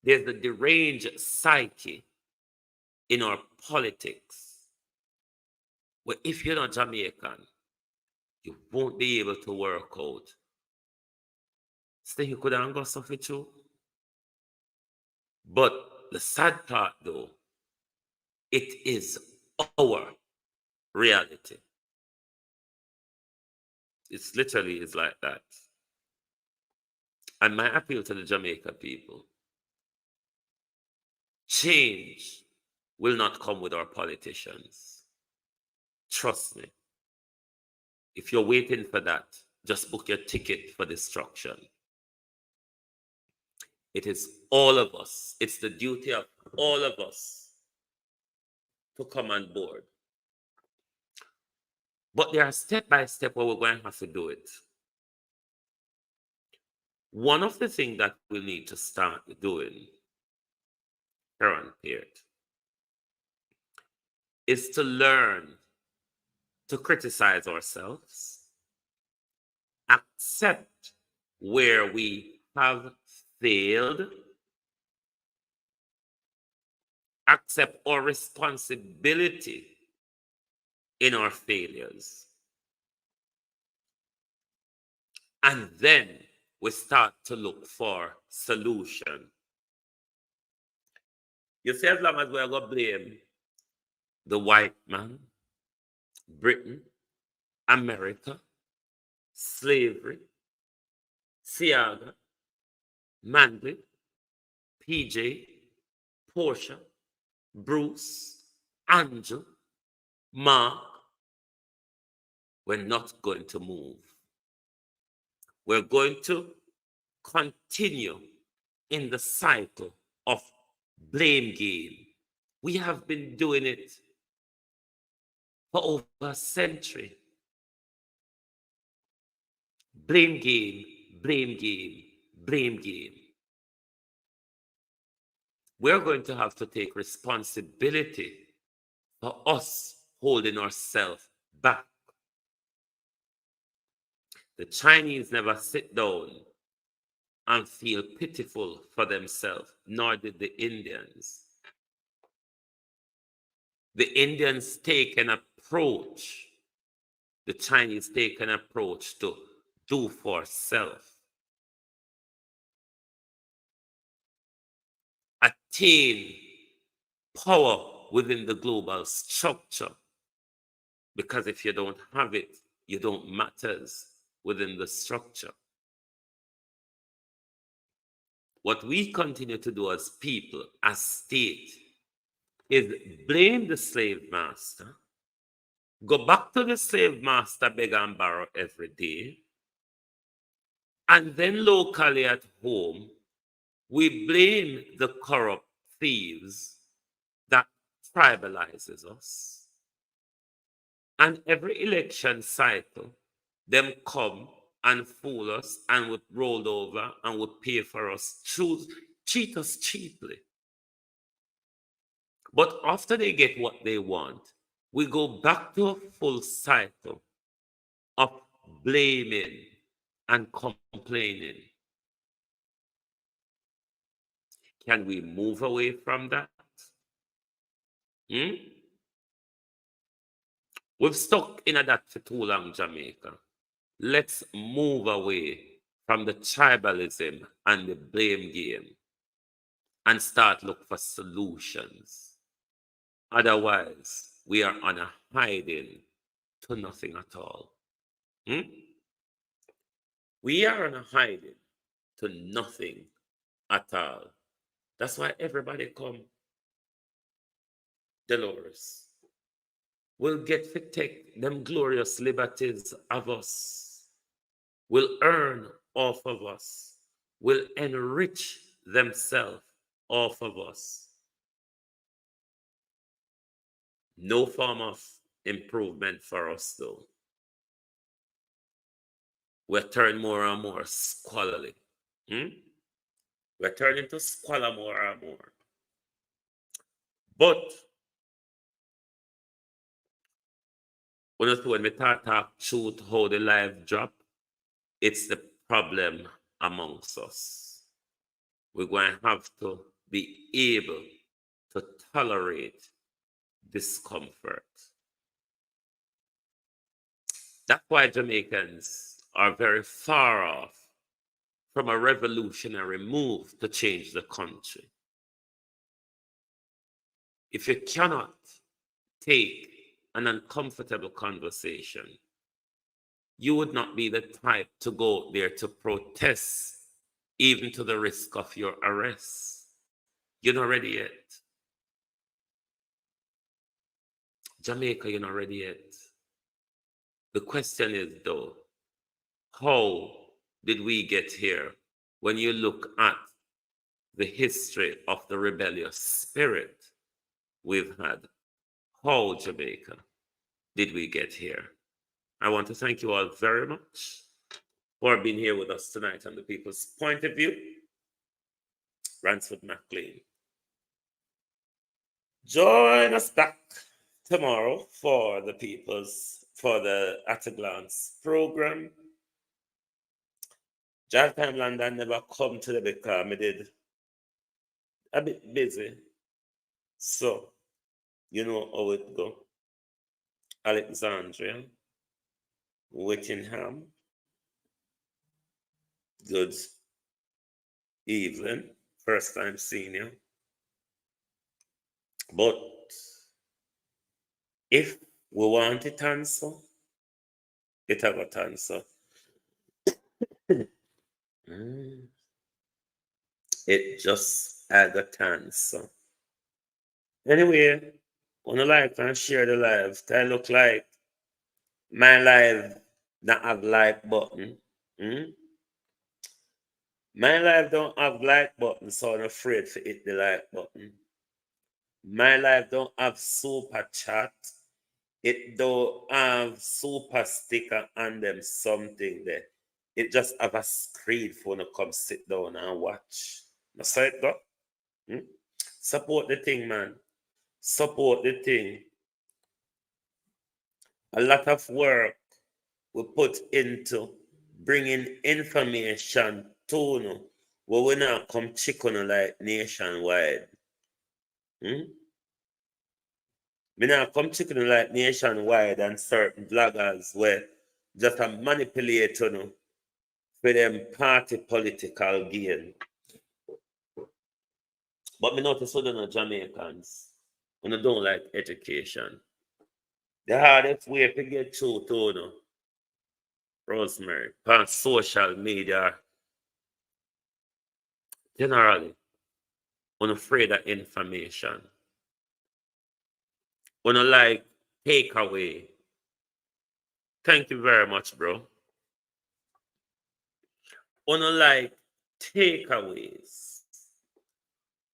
There's a deranged psyche in our politics where if you're not Jamaican, you won't be able to work out. Stay you could go suffer too. But the sad part though, it is our reality. It's literally is like that. And my appeal to the Jamaica people, change will not come with our politicians. Trust me. If you're waiting for that, just book your ticket for destruction. It is all of us. It's the duty of all of us to come on board. But there are step by step where we're going to have to do it. One of the things that we need to start doing, current period, is to learn to criticize ourselves, accept where we have failed, accept our responsibility in our failures. And then we start to look for solution. You see, as long as we're going to blame the white man, Britain, America, slavery, Siaga, Manley, PJ, Portia, Bruce, Angel, Mark, we're not going to move. We're going to continue in the cycle of blame game. We have been doing it for over a century. Blame game, blame game, blame game. We're going to have to take responsibility for us holding ourselves back. The Chinese never sit down and feel pitiful for themselves, nor did the Indians. The Indians take an approach, the Chinese take an approach to do for self. Attain power within the global structure. Because if you don't have it, you don't matters within the structure. What we continue to do as people, as state, is blame the slave master, go back to the slave master, beg and borrow every day, and then locally at home, we blame the corrupt thieves that tribalizes us. And every election cycle, them come and fool us and would roll over and would pay for us, cheat us cheaply. But after they get what they want, we go back to a full cycle of blaming and complaining. Can we move away from that? We've stuck in that for too long, Jamaica. Let's move away from the tribalism and the blame game and start look for solutions. Otherwise, we are on a hiding to nothing at all. We are on a hiding to nothing at all. That's why everybody come. Dolores will get to take them glorious liberties of us, will earn off of us, will enrich themselves off of us. No form of improvement for us, though. We're turning more and more scholarly. We're turning to scholar more and more. But when we talk truth, how the life drop, it's the problem amongst us. We're going to have to be able to tolerate discomfort. That's why Jamaicans are very far off from a revolutionary move to change the country. If you cannot take an uncomfortable conversation, you would not be the type to go there to protest, even to the risk of your arrest. You're not ready yet. Jamaica, you're not ready yet. The question is, though, how did we get here when you look at the history of the rebellious spirit we've had? How, Jamaica, did we get here? I want to thank you all very much for being here with us tonight on the People's Point of View. Ransford McLean. Join us back tomorrow for the At a Glance program. Drive Time London never come to the because I did a bit busy. So, you know how it go. Alexandria, Whittingham, good evening, first time seeing you. But if we want it answer, it have a answer. It just had a answer. Anyway, wanna like and share the live. I look like my live not have like button. My live don't have like button, so I'm afraid to hit the like button. My live don't have super chat. It don't have super sticker and them something there. It just have a screen for you to come sit down and watch. That's how it go. Support the thing, man. Support the thing. A lot of work we put into bringing information to you, where we not come chicken like nationwide. We not come chicken like nationwide and certain bloggers where just a manipulate you for them party political gain. But me notice with the Jamaicans, when they don't like education, the hardest way to get through to you, Rosemary, on social media, generally, I'm afraid of information. When I like take away Thank you very much, bro. Wanna like takeaways.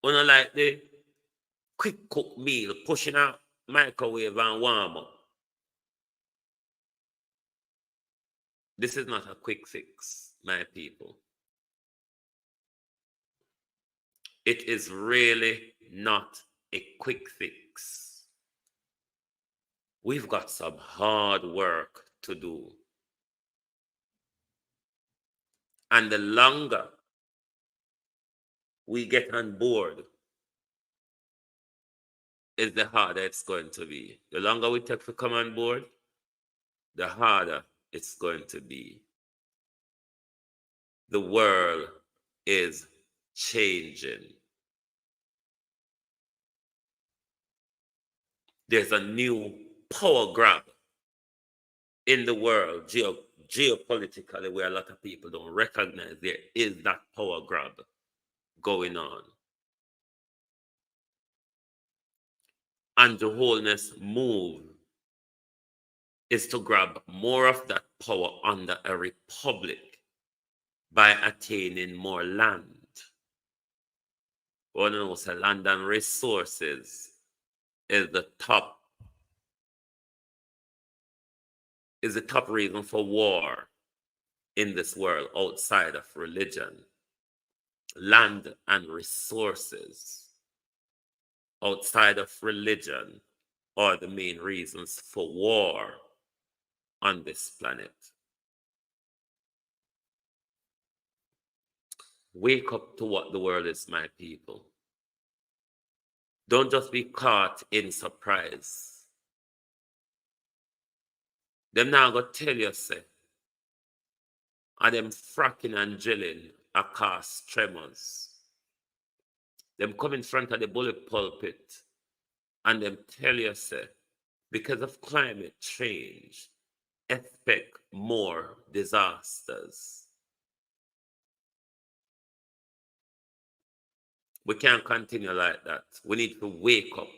Wanna like the quick cook meal, pushing out microwave and warm up. This is not a quick fix, my people. It is really not a quick fix. We've got some hard work to do. And the longer we get on board is the harder it's going to be. The longer we take to come on board, the harder it's going to be. The world is changing. There's a new power grab in the world, geopolitically, where a lot of people don't recognize there is that power grab going on. And the wholeness move is to grab more of that power under a republic by attaining more land. One knows that land and resources is the top reason for war in this world outside of religion. Land and resources outside of religion are the main reasons for war on this planet. Wake up to what the world is, my people. Don't just be caught in surprise. Them now go tell you, say, and them fracking and drilling a cause tremors. Them come in front of the bullet pulpit and them tell you, say, because of climate change, expect more disasters. We can't continue like that. We need to wake up.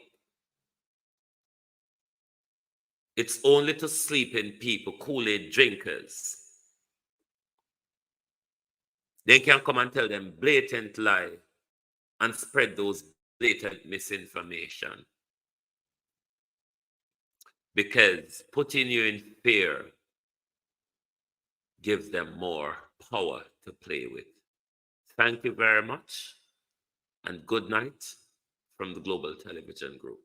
It's only to sleeping people, Kool-Aid drinkers. They can come and tell them blatant lie and spread those blatant misinformation. Because putting you in fear gives them more power to play with. Thank you very much, and good night from the Global Television Group.